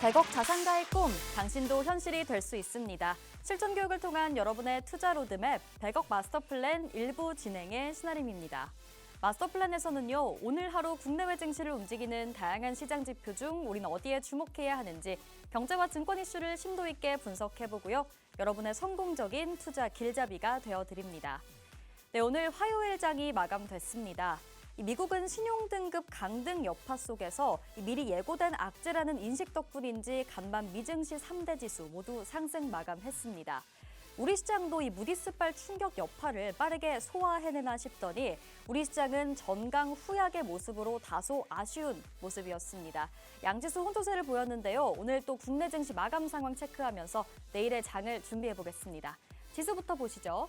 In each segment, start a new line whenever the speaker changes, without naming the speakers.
100억 자산가의 꿈, 당신도 현실이 될 수 있습니다. 실전 교육을 통한 여러분의 투자 로드맵 100억 마스터 플랜 일부 진행의 신아림입니다. 마스터 플랜에서는요, 오늘 하루 국내외 증시를 움직이는 다양한 시장 지표 중 우리는 어디에 주목해야 하는지 경제와 증권 이슈를 심도 있게 분석해보고요. 여러분의 성공적인 투자 길잡이가 되어드립니다. 네, 오늘 화요일장이 마감됐습니다. 미국은 신용등급 강등 여파 속에서 미리 예고된 악재라는 인식 덕분인지 간밤 미증시 3대 지수 모두 상승 마감했습니다. 우리 시장도 이 무디스발 충격 여파를 빠르게 소화해내나 싶더니 우리 시장은 전강 후약의 모습으로 다소 아쉬운 모습이었습니다. 양지수 혼조세를 보였는데요. 오늘 또 국내 증시 마감 상황 체크하면서 내일의 장을 준비해보겠습니다. 지수부터 보시죠.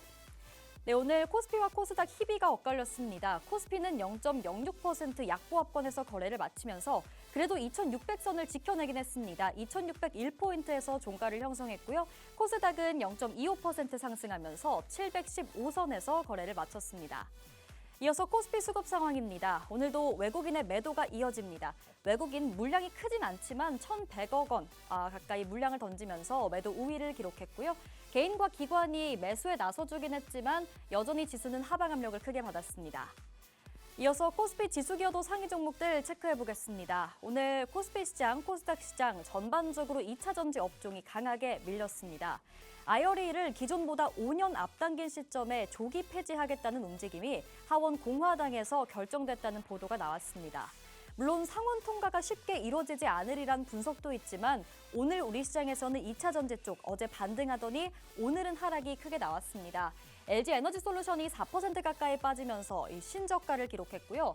네, 오늘 코스피와 코스닥 희비가 엇갈렸습니다. 코스피는 0.06% 약보합권에서 거래를 마치면서 그래도 2600선을 지켜내긴 했습니다. 2601포인트에서 종가를 형성했고요. 코스닥은 0.25% 상승하면서 715선에서 거래를 마쳤습니다. 이어서 코스피 수급 상황입니다. 오늘도 외국인의 매도가 이어집니다. 외국인 물량이 크진 않지만 1,100억 원 가까이 물량을 던지면서 매도 우위를 기록했고요. 개인과 기관이 매수에 나서주긴 했지만 여전히 지수는 하방 압력을 크게 받았습니다. 이어서 코스피 지수 기여도 상위 종목들 체크해보겠습니다. 오늘 코스피 시장, 코스닥 시장 전반적으로 2차 전지 업종이 강하게 밀렸습니다. IRA를 기존보다 5년 앞당긴 시점에 조기 폐지하겠다는 움직임이 하원 공화당에서 결정됐다는 보도가 나왔습니다. 물론 상원 통과가 쉽게 이루어지지 않으리란 분석도 있지만 오늘 우리 시장에서는 2차 전지 쪽 어제 반등하더니 오늘은 하락이 크게 나왔습니다. LG 에너지솔루션이 4% 가까이 빠지면서 신저가를 기록했고요.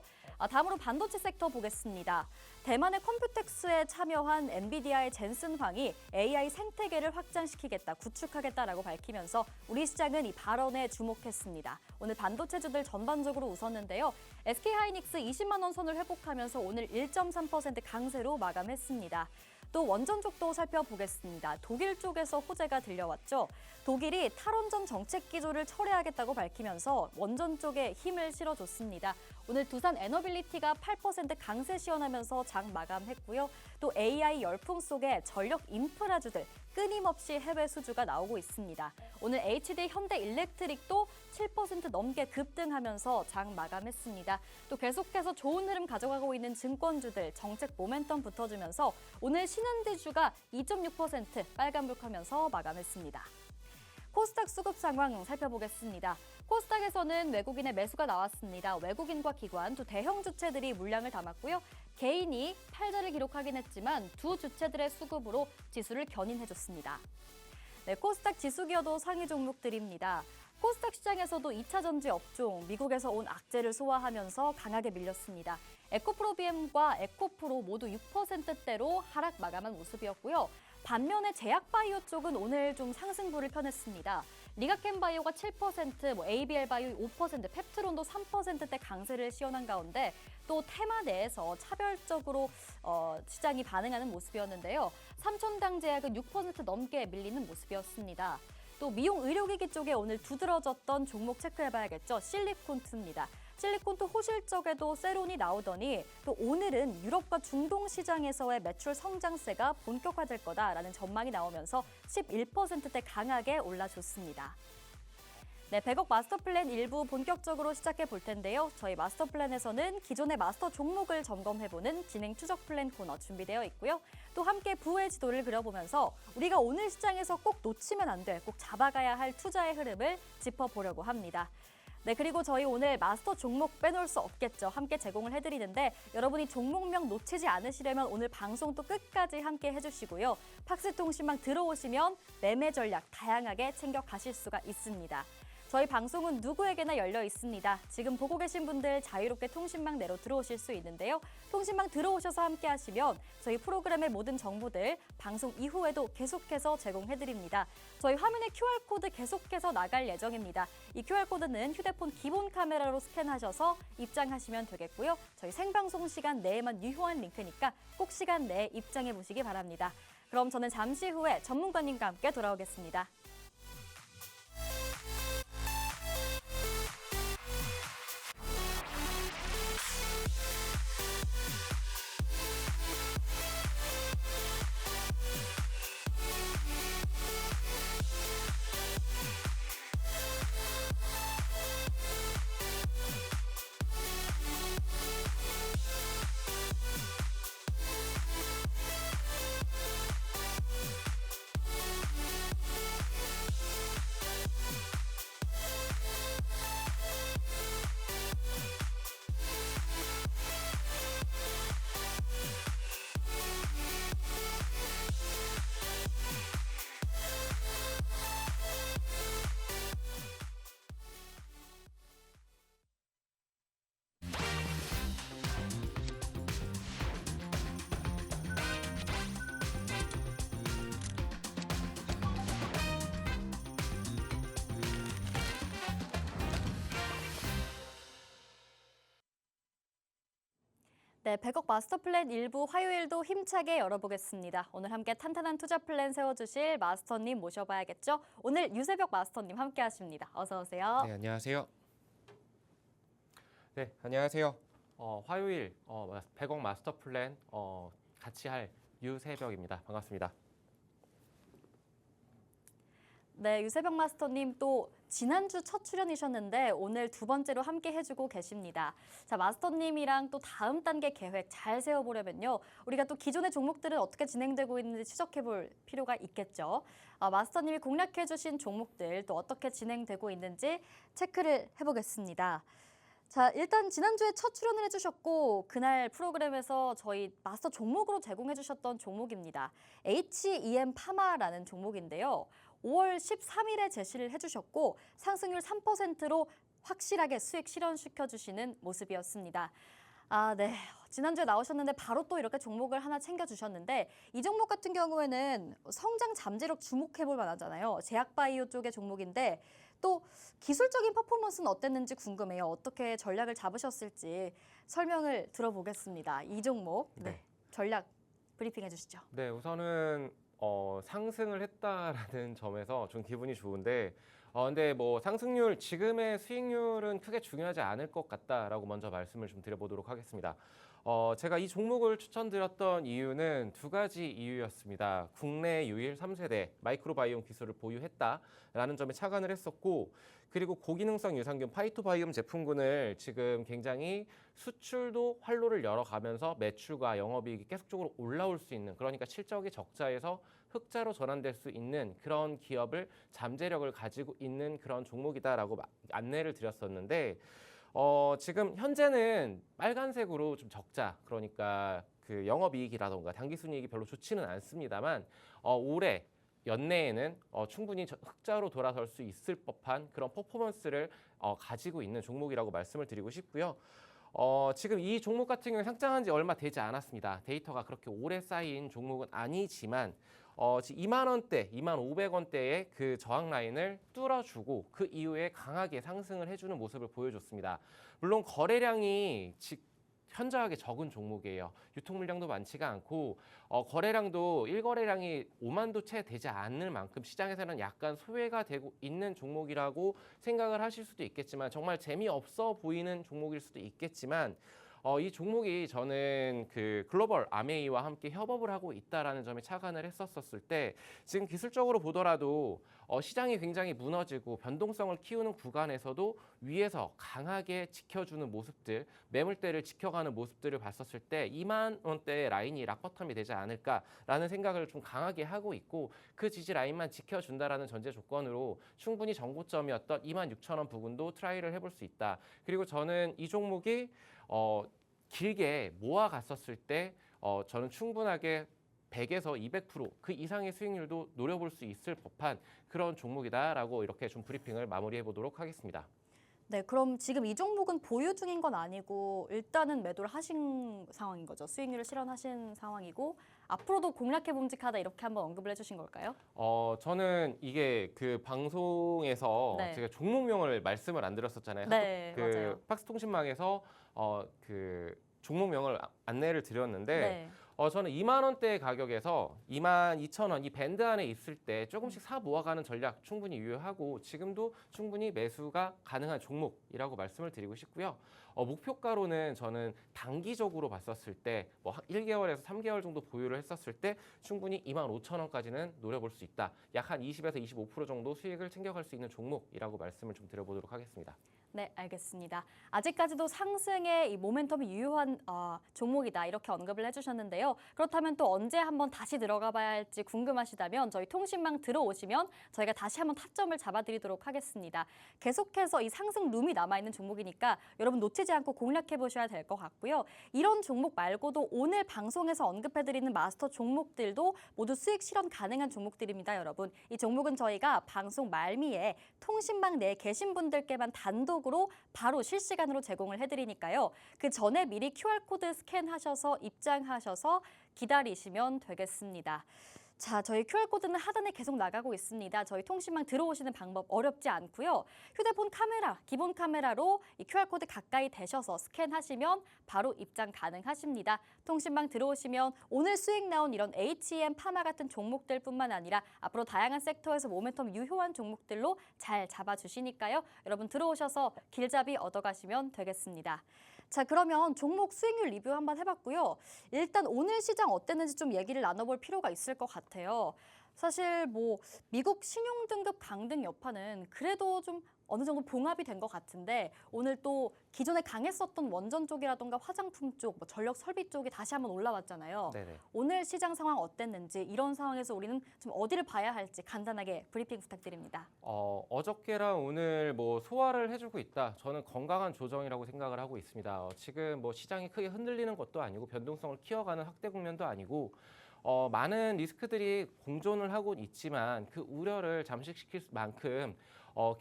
다음으로 반도체 섹터 보겠습니다. 대만의 컴퓨텍스에 참여한 엔비디아의 젠슨 황이 AI 생태계를 확장시키겠다, 구축하겠다라고 밝히면서 우리 시장은 이 발언에 주목했습니다. 오늘 반도체주들 전반적으로 웃었는데요. SK하이닉스 20만 원 선을 회복하면서 오늘 1.3% 강세로 마감했습니다. 또 원전 쪽도 살펴보겠습니다. 독일 쪽에서 호재가 들려왔죠. 독일이 탈원전 정책 기조를 철회하겠다고 밝히면서 원전 쪽에 힘을 실어줬습니다. 오늘 두산 에너빌리티가 8% 강세 시현하면서 장 마감했고요. 또 AI 열풍 속에 전력 인프라주들 끊임없이 해외 수주가 나오고 있습니다. 오늘 HD 현대일렉트릭도 7% 넘게 급등하면서 장 마감했습니다. 또 계속해서 좋은 흐름 가져가고 있는 증권주들 정책 모멘텀 붙어주면서 오늘 신한대주가 2.6% 빨간불하면서 마감했습니다. 코스닥 수급 상황 살펴보겠습니다. 코스닥에서는 외국인의 매수가 나왔습니다. 외국인과 기관, 또 대형 주체들이 물량을 담았고요. 개인이 팔자를 기록하긴 했지만 두 주체들의 수급으로 지수를 견인해줬습니다. 네, 코스닥 지수 기여도 상위 종목들입니다. 코스닥 시장에서도 2차 전지 업종, 미국에서 온 악재를 소화하면서 강하게 밀렸습니다. 에코프로비엠과 에코프로 모두 6%대로 하락 마감한 모습이었고요. 반면에 제약바이오 쪽은 오늘 좀 상승부를 펴냈습니다. 리가켄바이오가 7%, ABL바이오 5%, 펩트론도 3%대 강세를 시현한 가운데 또 테마 내에서 차별적으로 시장이 반응하는 모습이었는데요. 삼천당제약은 6% 넘게 밀리는 모습이었습니다. 또 미용 의료기기 쪽에 오늘 두드러졌던 종목 체크해봐야겠죠. 실리콘투입니다. 실리콘투 호실적에도 세론이 나오더니 또 오늘은 유럽과 중동 시장에서의 매출 성장세가 본격화될 거다라는 전망이 나오면서 11%대 강하게 올라줬습니다. 네, 100억 마스터 플랜 일부 본격적으로 시작해 볼 텐데요. 저희 마스터 플랜에서는 기존의 마스터 종목을 점검해보는 진행 추적 플랜 코너 준비되어 있고요. 또 함께 부의 지도를 그려보면서 우리가 오늘 시장에서 꼭 놓치면 안 돼, 꼭 잡아가야 할 투자의 흐름을 짚어보려고 합니다. 네, 그리고 저희 오늘 마스터 종목 빼놓을 수 없겠죠. 함께 제공을 해드리는데 여러분이 종목명 놓치지 않으시려면 오늘 방송 또 끝까지 함께 해주시고요. 팍스통신망 들어오시면 매매 전략 다양하게 챙겨 가실 수가 있습니다. 저희 방송은 누구에게나 열려 있습니다. 지금 보고 계신 분들 자유롭게 통신망 내로 들어오실 수 있는데요. 통신망 들어오셔서 함께 하시면 저희 프로그램의 모든 정보들 방송 이후에도 계속해서 제공해드립니다. 저희 화면에 QR코드 계속해서 나갈 예정입니다. 이 QR코드는 휴대폰 기본 카메라로 스캔하셔서 입장하시면 되겠고요. 저희 생방송 시간 내에만 유효한 링크니까 꼭 시간 내에 입장해 보시기 바랍니다. 그럼 저는 잠시 후에 전문가님과 함께 돌아오겠습니다. 네, 100억 마스터 플랜 일부 화요일도 힘차게 열어보겠습니다. 오늘 함께 탄탄한 투자 플랜 세워주실 마스터님 모셔봐야겠죠? 오늘 유세벽 마스터님 함께 하십니다. 어서 오세요.
네, 안녕하세요. 네, 안녕하세요. 화요일 100억 마스터 플랜 같이 할 유세벽입니다. 반갑습니다.
네, 유세벽 마스터님 또 지난주 첫 출연이셨는데 오늘 두 번째로 함께 해주고 계십니다. 자, 마스터님이랑 또 다음 단계 계획 잘 세워보려면요. 우리가 또 기존의 종목들은 어떻게 진행되고 있는지 추적해볼 필요가 있겠죠. 마스터님이 공략해주신 종목들 또 어떻게 진행되고 있는지 체크를 해보겠습니다. 자, 일단 지난주에 첫 출연을 해주셨고 그날 프로그램에서 저희 마스터 종목으로 제공해주셨던 종목입니다. HEM 파마라는 종목인데요. 5월 13일에 제시를 해주셨고 상승률 3%로 확실하게 수익 실현시켜주시는 모습이었습니다. 네. 지난주에 나오셨는데 바로 또 이렇게 종목을 하나 챙겨주셨는데 이 종목 같은 경우에는 성장 잠재력 주목해볼 만하잖아요. 제약바이오 쪽의 종목인데 또 기술적인 퍼포먼스는 어땠는지 궁금해요. 어떻게 전략을 잡으셨을지 설명을 들어보겠습니다. 이 종목 전략 브리핑 해주시죠.
네, 우선은 상승을 했다라는 점에서 좀 기분이 좋은데 근데 뭐 상승률, 지금의 수익률은 크게 중요하지 않을 것 같다라고 먼저 말씀을 좀 드려보도록 하겠습니다. 제가 이 종목을 추천드렸던 이유는 두 가지 이유였습니다. 국내 유일 3세대 마이크로바이옴 기술을 보유했다라는 점에 착안을 했었고, 그리고 고기능성 유산균 파이토바이옴 제품군을 지금 굉장히 수출도 활로를 열어가면서 매출과 영업이익이 계속적으로 올라올 수 있는, 그러니까 실적이 적자에서 흑자로 전환될 수 있는 그런 기업을 잠재력을 가지고 있는 그런 종목이다라고 안내를 드렸었는데 지금 현재는 빨간색으로 좀 적자, 그러니까 그 영업이익이라던가 당기순이익이 별로 좋지는 않습니다만 올해 연내에는 충분히 흑자로 돌아설 수 있을 법한 그런 퍼포먼스를 가지고 있는 종목이라고 말씀을 드리고 싶고요. 지금 이 종목 같은 경우에 상장한 지 얼마 되지 않았습니다. 데이터가 그렇게 오래 쌓인 종목은 아니지만 지금 2만 원대, 2만 500원대의 그 저항 라인을 뚫어주고 그 이후에 강하게 상승을 해주는 모습을 보여줬습니다. 물론 거래량이 현저하게 적은 종목이에요. 유통 물량도 많지가 않고 거래량도 1거래량이 5만도 채 되지 않을 만큼 시장에서는 약간 소외가 되고 있는 종목이라고 생각을 하실 수도 있겠지만, 정말 재미없어 보이는 종목일 수도 있겠지만 이 종목이 저는 그 글로벌 아메이와 함께 협업을 하고 있다라는 점에 착안을 했었을 때 지금 기술적으로 보더라도 시장이 굉장히 무너지고 변동성을 키우는 구간에서도 위에서 강하게 지켜주는 모습들, 매물대를 지켜가는 모습들을 봤었을 때 2만 원대의 라인이 락버텀이 되지 않을까라는 생각을 좀 강하게 하고 있고, 그 지지 라인만 지켜준다라는 전제 조건으로 충분히 정고점이었던 26,000원 부근도 트라이를 해볼 수 있다. 그리고 저는 이 종목이 길게 모아갔었을 때 저는 충분하게 100에서 200%그 이상의 수익률도 노려볼 수 있을 법한 그런 종목이다라고 이렇게 좀 브리핑을 마무리해 보도록 하겠습니다.
네, 그럼 지금 이 종목은 보유 중인 건 아니고 일단은 매도를 하신 상황인 거죠. 수익률을 실현하신 상황이고 앞으로도 공략해 봄직하다 이렇게 한번 언급을 해주신 걸까요?
저는 이게 그 방송에서 제가 종목명을 말씀을 안 드렸었잖아요.
네, 맞아요.
박스통신망에서 그 종목명을 안내를 드렸는데 저는 2만 원대 가격에서 22,000원 이 밴드 안에 있을 때 조금씩 사 모아가는 전략 충분히 유효하고 지금도 충분히 매수가 가능한 종목이라고 말씀을 드리고 싶고요. 목표가로는 저는 단기적으로 봤었을 때 뭐 1개월에서 3개월 정도 보유를 했었을 때 충분히 25,000원까지는 노려볼 수 있다. 약 한 20에서 25% 정도 수익을 챙겨갈 수 있는 종목이라고 말씀을 좀 드려보도록 하겠습니다.
네, 알겠습니다. 아직까지도 상승의 이 모멘텀이 유효한 종목이다 이렇게 언급을 해주셨는데요. 그렇다면 또 언제 한번 다시 들어가 봐야 할지 궁금하시다면 저희 통신망 들어오시면 저희가 다시 한번 타점을 잡아드리도록 하겠습니다. 계속해서 이 상승 룸이 남아있는 종목이니까 여러분 놓치지 않고 공략해 보셔야 될 것 같고요. 이런 종목 말고도 오늘 방송에서 언급해드리는 마스터 종목들도 모두 수익 실현 가능한 종목들입니다, 여러분. 이 종목은 저희가 방송 말미에 통신망 내에 계신 분들께만 단독 바로 실시간으로 제공을 해드리니까요. 그 전에 미리 QR코드 스캔하셔서 입장하셔서 기다리시면 되겠습니다. 자, 저희 QR코드는 하단에 계속 나가고 있습니다. 저희 통신망 들어오시는 방법 어렵지 않고요. 휴대폰 카메라, 기본 카메라로 이 QR코드 가까이 대셔서 스캔하시면 바로 입장 가능하십니다. 통신망 들어오시면 오늘 수익 나온 이런 HEM, 파마 같은 종목들뿐만 아니라 앞으로 다양한 섹터에서 모멘텀 유효한 종목들로 잘 잡아주시니까요. 여러분 들어오셔서 길잡이 얻어가시면 되겠습니다. 자, 그러면 종목 수익률 리뷰 한번 해봤고요. 일단 오늘 시장 어땠는지 좀 얘기를 나눠볼 필요가 있을 것 같아요. 사실 뭐 미국 신용 등급 강등 여파는 그래도 좀 어느 정도 봉합이 된 것 같은데 오늘 또 기존에 강했었던 원전 쪽이라던가 화장품 쪽, 뭐 전력 설비 쪽이 다시 한번 올라왔잖아요.
네네.
오늘 시장 상황 어땠는지 이런 상황에서 우리는 좀 어디를 봐야 할지 간단하게 브리핑 부탁드립니다.
어저께랑 오늘 뭐 소화를 해주고 있다. 저는 건강한 조정이라고 생각을 하고 있습니다. 지금 뭐 시장이 크게 흔들리는 것도 아니고 변동성을 키워가는 확대 국면도 아니고 많은 리스크들이 공존을 하고 있지만 그 우려를 잠식시킬 만큼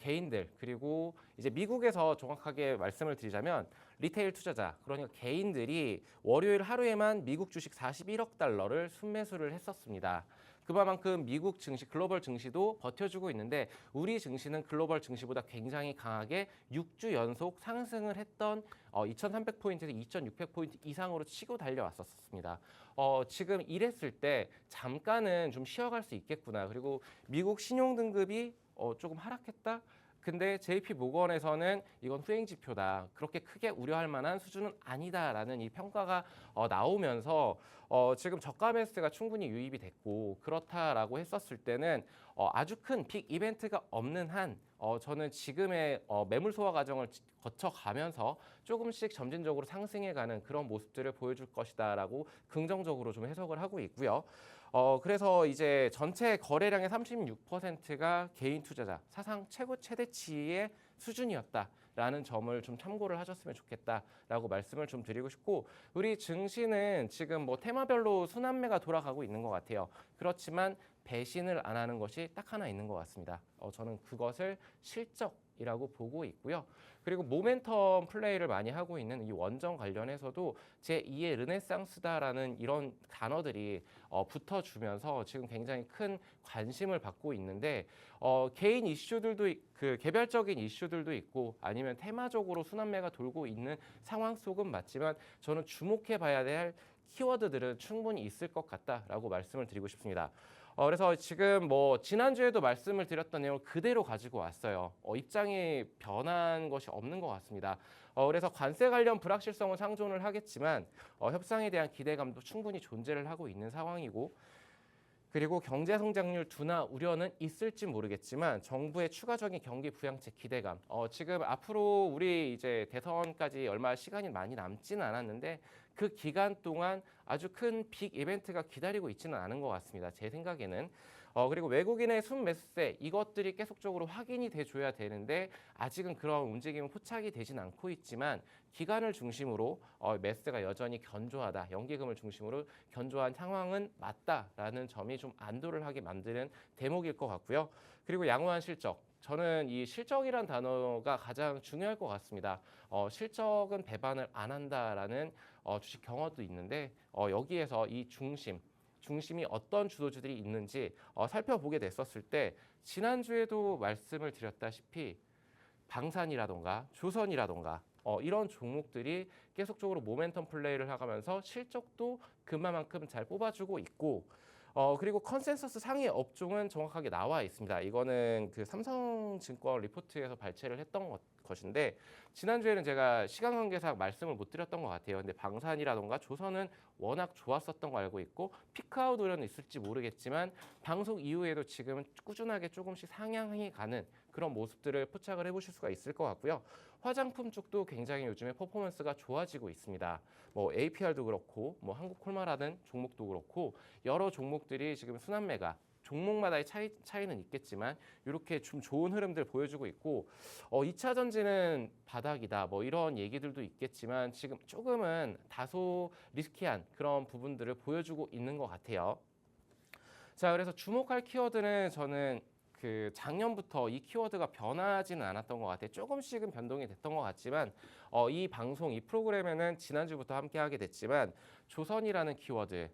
개인들 그리고 이제 미국에서 정확하게 말씀을 드리자면 리테일 투자자 그러니까 개인들이 월요일 하루에만 미국 주식 41억 달러를 순매수를 했었습니다. 그만큼 미국 증시, 글로벌 증시도 버텨주고 있는데 우리 증시는 글로벌 증시보다 굉장히 강하게 6주 연속 상승을 했던 2,300포인트에서 2,600포인트 이상으로 치고 달려왔었습니다. 지금 이랬을 때 잠깐은 좀 쉬어갈 수 있겠구나. 그리고 미국 신용 등급이 조금 하락했다. 근데 JP 모건에서는 이건 후행 지표다. 그렇게 크게 우려할 만한 수준은 아니다라는 이 평가가 나오면서 지금 저가 매수가 충분히 유입이 됐고 그렇다라고 했었을 때는 아주 큰 빅 이벤트가 없는 한 저는 지금의 매물 소화 과정을 거쳐가면서 조금씩 점진적으로 상승해가는 그런 모습들을 보여줄 것이다라고 긍정적으로 좀 해석을 하고 있고요. 그래서 이제 전체 거래량의 36%가 개인 투자자 사상 최대치의 수준이었다라는 점을 좀 참고를 하셨으면 좋겠다라고 말씀을 좀 드리고 싶고 우리 증시는 지금 뭐 테마별로 순환매가 돌아가고 있는 것 같아요. 그렇지만 배신을 안 하는 것이 딱 하나 있는 것 같습니다. 저는 그것을 실적이라고 보고 있고요. 그리고 모멘텀 플레이를 많이 하고 있는 이 원전 관련해서도 제2의 르네상스다라는 이런 단어들이 붙어주면서 지금 굉장히 큰 관심을 받고 있는데 개인 이슈들도 그 개별적인 이슈들도 있고 아니면 테마적으로 순환매가 돌고 있는 상황 속은 맞지만 저는 주목해 봐야 될 키워드들은 충분히 있을 것 같다라고 말씀을 드리고 싶습니다. 그래서 지금 뭐 지난주에도 말씀을 드렸던 내용을 그대로 가지고 왔어요. 입장이 변한 것이 없는 것 같습니다. 그래서 관세 관련 불확실성은 상존을 하겠지만 협상에 대한 기대감도 충분히 존재를 하고 있는 상황이고 그리고 경제 성장률 둔화 우려는 있을지 모르겠지만 정부의 추가적인 경기 부양책 기대감. 지금 앞으로 우리 이제 대선까지 얼마 시간이 많이 남지는 않았는데 그 기간 동안 아주 큰 빅 이벤트가 기다리고 있지는 않은 것 같습니다. 제 생각에는. 그리고 외국인의 순매수세 이것들이 계속적으로 확인이 돼줘야 되는데 아직은 그런 움직임은 포착이 되진 않고 있지만 기간을 중심으로 매수세가 여전히 견조하다. 연기금을 중심으로 견조한 상황은 맞다라는 점이 좀 안도를 하게 만드는 대목일 것 같고요. 그리고 양호한 실적. 저는 이 실적이란 단어가 가장 중요할 것 같습니다. 실적은 배반을 안 한다라는 주식 경험도 있는데 여기에서 이 중심이 어떤 주도주들이 있는지 살펴보게 됐었을 때 지난주에도 말씀을 드렸다시피 방산이라던가 조선이라던가 이런 종목들이 계속적으로 모멘텀 플레이를 하면서 실적도 그만큼 잘 뽑아주고 있고 그리고 컨센서스 상위 업종은 정확하게 나와 있습니다. 이거는 그 삼성증권 리포트에서 발췌를 했던 것인데 지난주에는 제가 시간 관계상 말씀을 못 드렸던 것 같아요. 근데 방산이라던가 조선은 워낙 좋았었던 거 알고 있고 피크아웃 우려는 있을지 모르겠지만 방송 이후에도 지금은 꾸준하게 조금씩 상향해 가는 그런 모습들을 포착을 해보실 수가 있을 것 같고요. 화장품 쪽도 굉장히 요즘에 퍼포먼스가 좋아지고 있습니다. 뭐 APR도 그렇고 뭐 한국콜마라는 종목도 그렇고 여러 종목들이 지금 순환매가 종목마다의 차이는 있겠지만 이렇게 좀 좋은 흐름들 보여주고 있고 2차 전지는 바닥이다 뭐 이런 얘기들도 있겠지만 지금 조금은 다소 리스키한 그런 부분들을 보여주고 있는 것 같아요. 자, 그래서 주목할 키워드는 저는 그 작년부터 이 키워드가 변하지는 않았던 것 같아요. 조금씩은 변동이 됐던 것 같지만 이 방송, 이 프로그램에는 지난주부터 함께 하게 됐지만 조선이라는 키워드,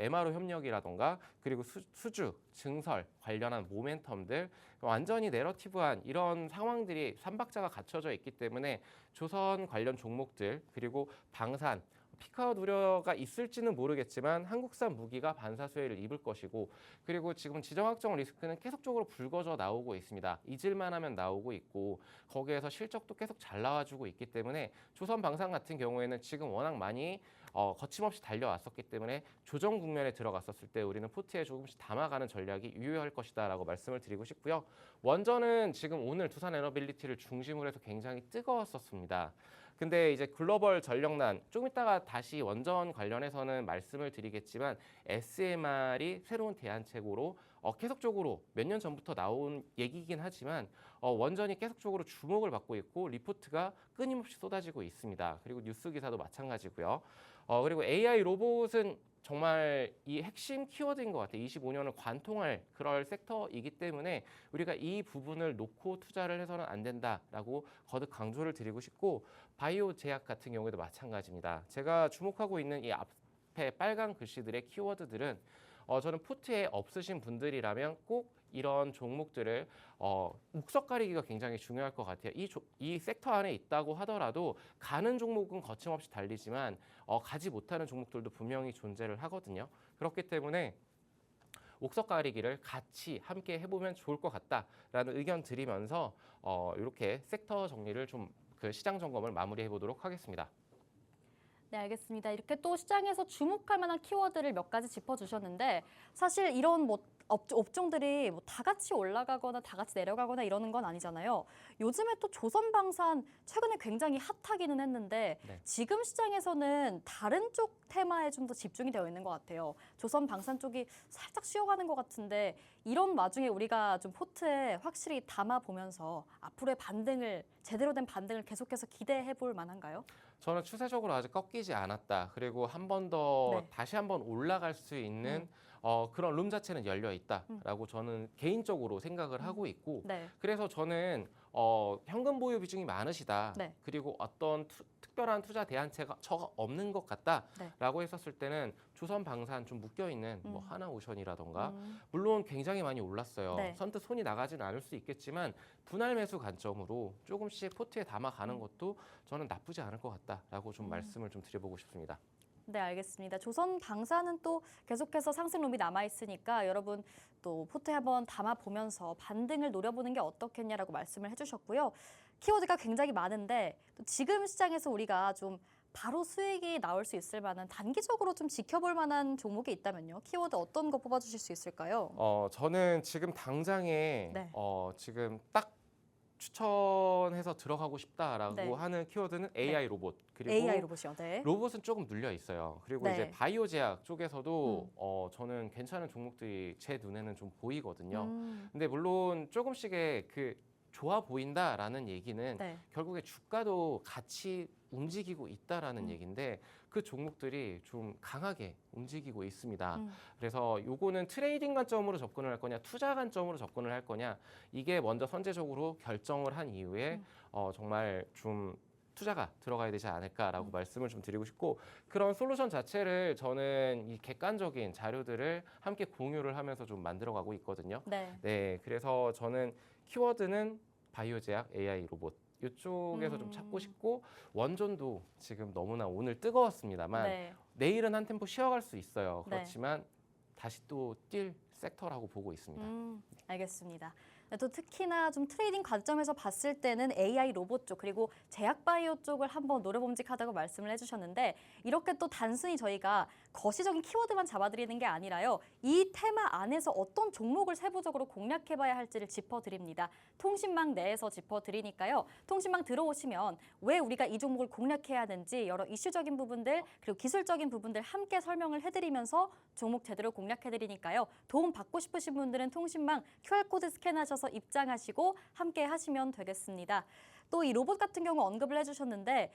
MRO 협력이라던가 그리고 수주, 증설 관련한 모멘텀들 완전히 내러티브한 이런 상황들이 삼박자가 갖춰져 있기 때문에 조선 관련 종목들 그리고 방산 피크아웃 우려가 있을지는 모르겠지만 한국산 무기가 반사 수혜를 입을 것이고 그리고 지금 지정 확정 리스크는 계속적으로 불거져 나오고 있습니다. 잊을만 하면 나오고 있고 거기에서 실적도 계속 잘 나와주고 있기 때문에 조선 방산 같은 경우에는 지금 워낙 많이 거침없이 달려왔었기 때문에 조정 국면에 들어갔었을 때 우리는 포트에 조금씩 담아가는 전략이 유효할 것이다라고 말씀을 드리고 싶고요. 원전은 지금 오늘 두산 에너빌리티를 중심으로 해서 굉장히 뜨거웠었습니다. 근데 이제 글로벌 전력난 조금 이따가 다시 원전 관련해서는 말씀을 드리겠지만 SMR이 새로운 대안책으로 계속적으로 몇 년 전부터 나온 얘기이긴 하지만 원전이 계속적으로 주목을 받고 있고 리포트가 끊임없이 쏟아지고 있습니다. 그리고 뉴스 기사도 마찬가지고요. 그리고 AI 로봇은 정말 이 핵심 키워드인 것 같아요. 25년을 관통할 그럴 섹터이기 때문에 우리가 이 부분을 놓고 투자를 해서는 안 된다라고 거듭 강조를 드리고 싶고 바이오 제약 같은 경우에도 마찬가지입니다. 제가 주목하고 있는 이 앞에 빨간 글씨들의 키워드들은 저는 포트에 없으신 분들이라면 꼭 이런 종목들을 목석 가리기가 굉장히 중요할 것 같아요. 이 섹터 안에 있다고 하더라도 가는 종목은 거침없이 달리지만 가지 못하는 종목들도 분명히 존재를 하거든요. 그렇기 때문에 목석 가리기를 같이 함께 해보면 좋을 것 같다라는 의견 드리면서 이렇게 sek터 정리를 좀 그 시장 점검을 마무리해 보도록 하겠습니다.
네, 알겠습니다. 이렇게 또 시장에서 주목할 만한 키워드를 몇 가지 짚어주셨는데 사실 이런 업종들이 다 같이 올라가거나 다 같이 내려가거나 이러는 건 아니잖아요. 요즘에 또 조선방산 최근에 굉장히 핫하기는 했는데
네.
지금 시장에서는 다른 쪽 테마에 좀 더 집중이 되어 있는 것 같아요. 조선방산 쪽이 살짝 쉬어가는 것 같은데 이런 와중에 우리가 좀 포트에 확실히 담아보면서 앞으로의 반등을 제대로 된 반등을 계속해서 기대해 볼 만한가요?
저는 추세적으로 아직 꺾이지 않았다. 그리고 한 번 더
네.
다시 한번 올라갈 수 있는 그런 룸 자체는 열려 있다라고 저는 개인적으로 생각을 하고 있고
네.
그래서 저는 현금 보유 비중이 많으시다.
네.
그리고 어떤 특별한 투자 대안체가 없는 것 같다라고 했었을 때는 조선 방산 좀 묶여 있는 뭐 하나오션이라던가 물론 굉장히 많이 올랐어요.
네.
선뜻 손이 나가지는 않을 수 있겠지만 분할 매수 관점으로 조금씩 포트에 담아가는 것도 저는 나쁘지 않을 것 같다라고 좀 말씀을 좀 드려보고 싶습니다.
네, 알겠습니다. 조선 방사는 또 계속해서 상승룸이 남아 있으니까 여러분 또 포트에 한번 담아 보면서 반등을 노려보는 게 어떻겠냐라고 말씀을 해주셨고요. 키워드가 굉장히 많은데 또 지금 시장에서 우리가 좀 바로 수익이 나올 수 있을 만한 단기적으로 좀 지켜볼 만한 종목이 있다면요. 키워드 어떤 거 뽑아주실 수 있을까요?
저는 지금 당장에
네.
지금 딱 추천해서 들어가고 싶다라고
네.
하는 키워드는 AI 로봇 그리고
AI 로봇이요. 네.
로봇은 조금 눌려 있어요. 그리고
네.
이제 바이오 제약 쪽에서도 저는 괜찮은 종목들이 제 눈에는 좀 보이거든요. 근데 물론 조금씩의 그 좋아 보인다라는 얘기는
네.
결국에 주가도 같이 움직이고 있다라는 얘기인데 그 종목들이 좀 강하게 움직이고 있습니다. 그래서 요거는 트레이딩 관점으로 접근을 할 거냐 투자 관점으로 접근을 할 거냐 이게 먼저 선제적으로 결정을 한 이후에 정말 좀 투자가 들어가야 되지 않을까라고 말씀을 좀 드리고 싶고 그런 솔루션 자체를 저는 이 객관적인 자료들을 함께 공유를 하면서 좀 만들어가고 있거든요.
네.
네, 그래서 저는 키워드는 바이오 제약, AI 로봇 이쪽에서 좀 찾고 싶고 원전도 지금 너무나 오늘 뜨거웠습니다만
네.
내일은 한 템포 쉬어갈 수 있어요.
네.
그렇지만 다시 또 뛸 섹터라고 보고 있습니다.
알겠습니다. 또 특히나 좀 트레이딩 관점에서 봤을 때는 AI 로봇 쪽 그리고 제약 바이오 쪽을 한번 노려봄직하다고 말씀을 해주셨는데 이렇게 또 단순히 저희가 거시적인 키워드만 잡아드리는 게 아니라요. 이 테마 안에서 어떤 종목을 세부적으로 공략해봐야 할지를 짚어드립니다. 통신망 내에서 짚어드리니까요. 통신망 들어오시면 왜 우리가 이 종목을 공략해야 하는지 여러 이슈적인 부분들 그리고 기술적인 부분들 함께 설명을 해드리면서 종목 제대로 공략해드리니까요. 도움 받고 싶으신 분들은 통신망 QR코드 스캔하셔서 입장하시고 함께 하시면 되겠습니다. 또 이 로봇 같은 경우 언급을 해주셨는데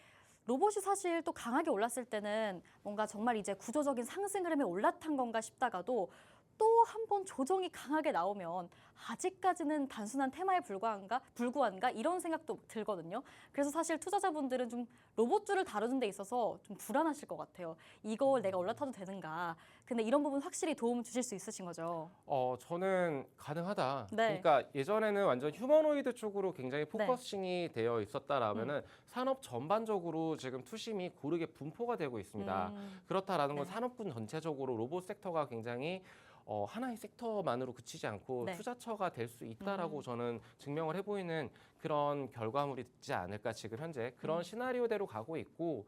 로봇이 사실 또 강하게 올랐을 때는 뭔가 정말 이제 구조적인 상승 흐름에 올라탄 건가 싶다가도 또 또 한 번 조정이 강하게 나오면 아직까지는 단순한 테마에 불구한가 이런 생각도 들거든요. 그래서 사실 투자자분들은 좀 로봇주를 다루는 데 있어서 좀 불안하실 것 같아요. 이걸 내가 올라타도 되는가. 근데 이런 부분 확실히 도움 주실 수 있으신 거죠?
저는 가능하다.
네.
그러니까 예전에는 완전 휴머노이드 쪽으로 굉장히
네.
포커싱이 되어 있었다라면은 산업 전반적으로 지금 투심이 고르게 분포가 되고 있습니다. 그렇다라는 건
네.
산업군 전체적으로 로봇 섹터가 굉장히 하나의 섹터만으로 그치지 않고
네.
투자처가 될 수 있다라고
음.
저는 증명을 해보이는 그런 결과물이지 않을까 지금 현재 그런 시나리오대로 가고 있고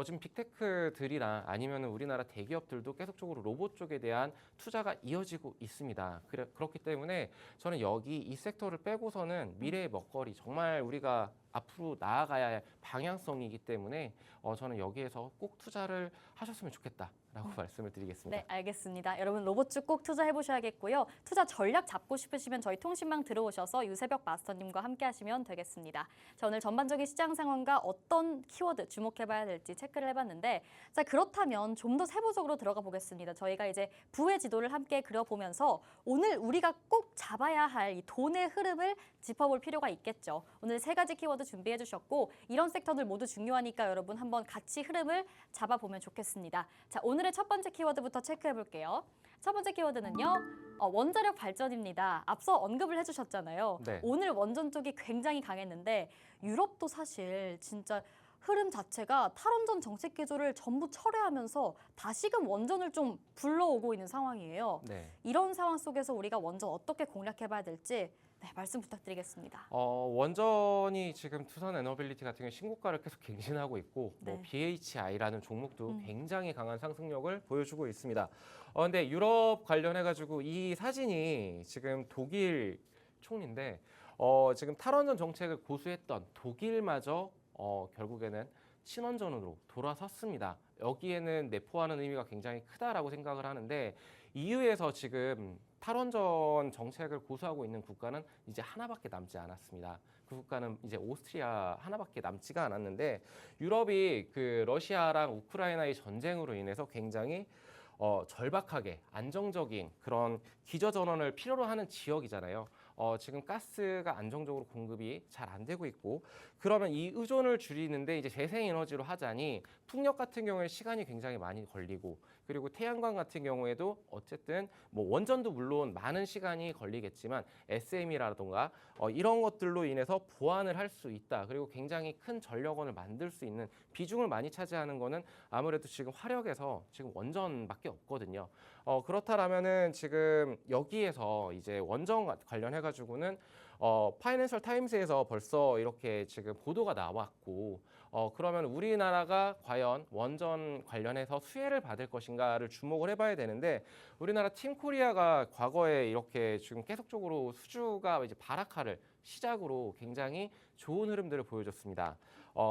지금 빅테크들이나 아니면 우리나라 대기업들도 계속적으로 로봇 쪽에 대한 투자가 이어지고 있습니다. 그렇기 때문에 저는 여기 이 섹터를 빼고서는 미래의 먹거리 정말 우리가 앞으로 나아가야 할 방향성이기 때문에 저는 여기에서 꼭 투자를 하셨으면 좋겠다라고 말씀을 드리겠습니다.
네, 알겠습니다. 여러분 로봇주 꼭 투자해 보셔야겠고요. 투자 전략 잡고 싶으시면 저희 통신망 들어오셔서 유세벽 마스터님과 함께 하시면 되겠습니다. 자, 오늘 전반적인 시장 상황과 어떤 키워드 주목해 봐야 될지 체크를 해봤는데 자, 그렇다면 좀 더 세부적으로 들어가 보겠습니다. 저희가 이제 부의 지도를 함께 그려보면서 오늘 우리가 꼭 잡아야 할 이 돈의 흐름을 짚어볼 필요가 있겠죠. 오늘 세 가지 키워드 준비해 주셨고 이런 섹터들 모두 중요하니까 여러분 한번 같이 흐름을 잡아보면 좋겠습니다. 자, 오늘의 첫 번째 키워드부터 체크해 볼게요. 첫 번째 키워드는요. 원자력 발전입니다. 앞서 언급을 해주셨잖아요.
네.
오늘 원전 쪽이 굉장히 강했는데 유럽도 사실 진짜 흐름 자체가 탈원전 정책 기조를 전부 철회하면서 다시금 원전을 좀 불러오고 있는 상황이에요.
네.
이런 상황 속에서 우리가 원전 어떻게 공략해봐야 될지 말씀 부탁드리겠습니다.
원전이 지금 투선 에너빌리티 같은 경우 신고가를 계속 갱신하고 있고
네.
뭐 BHI라는 종목도 굉장히 강한 상승력을 보여주고 있습니다. 근데 유럽 관련해 가지고 이 사진이 지금 독일 총리인데 지금 탈원전 정책을 고수했던 독일마저 결국에는 친원전으로 돌아섰습니다. 여기에는 내포하는 의미가 굉장히 크다라고 생각을 하는데 EU에서 지금 탈원전 정책을 고수하고 있는 국가는 이제 하나밖에 남지 않았습니다. 그 국가는 이제 오스트리아 하나밖에 남지가 않았는데 유럽이 그 러시아랑 우크라이나의 전쟁으로 인해서 굉장히 절박하게 안정적인 그런 기저전원을 필요로 하는 지역이잖아요. 지금 가스가 안정적으로 공급이 잘 안 되고 있고 그러면 이 의존을 줄이는데 이제 재생에너지로 하자니 풍력 같은 경우에 시간이 굉장히 많이 걸리고 그리고 태양광 같은 경우에도 어쨌든 뭐 원전도 물론 많은 시간이 걸리겠지만 SM이라던가 이런 것들로 인해서 보완을 할 수 있다. 그리고 굉장히 큰 전력원을 만들 수 있는 비중을 많이 차지하는 거는 아무래도 지금 화력에서 지금 원전밖에 없거든요. 그렇다라면은 지금 여기에서 이제 원전 관련해 가지고는 파이낸셜 타임스에서 벌써 이렇게 지금 보도가 나왔고 그러면 우리나라가 과연 원전 관련해서 수혜를 받을 것인가를 주목을 해봐야 되는데 우리나라 팀코리아가 과거에 이렇게 지금 계속적으로 수주가 이제 발악화를 시작으로 굉장히 좋은 흐름들을 보여줬습니다.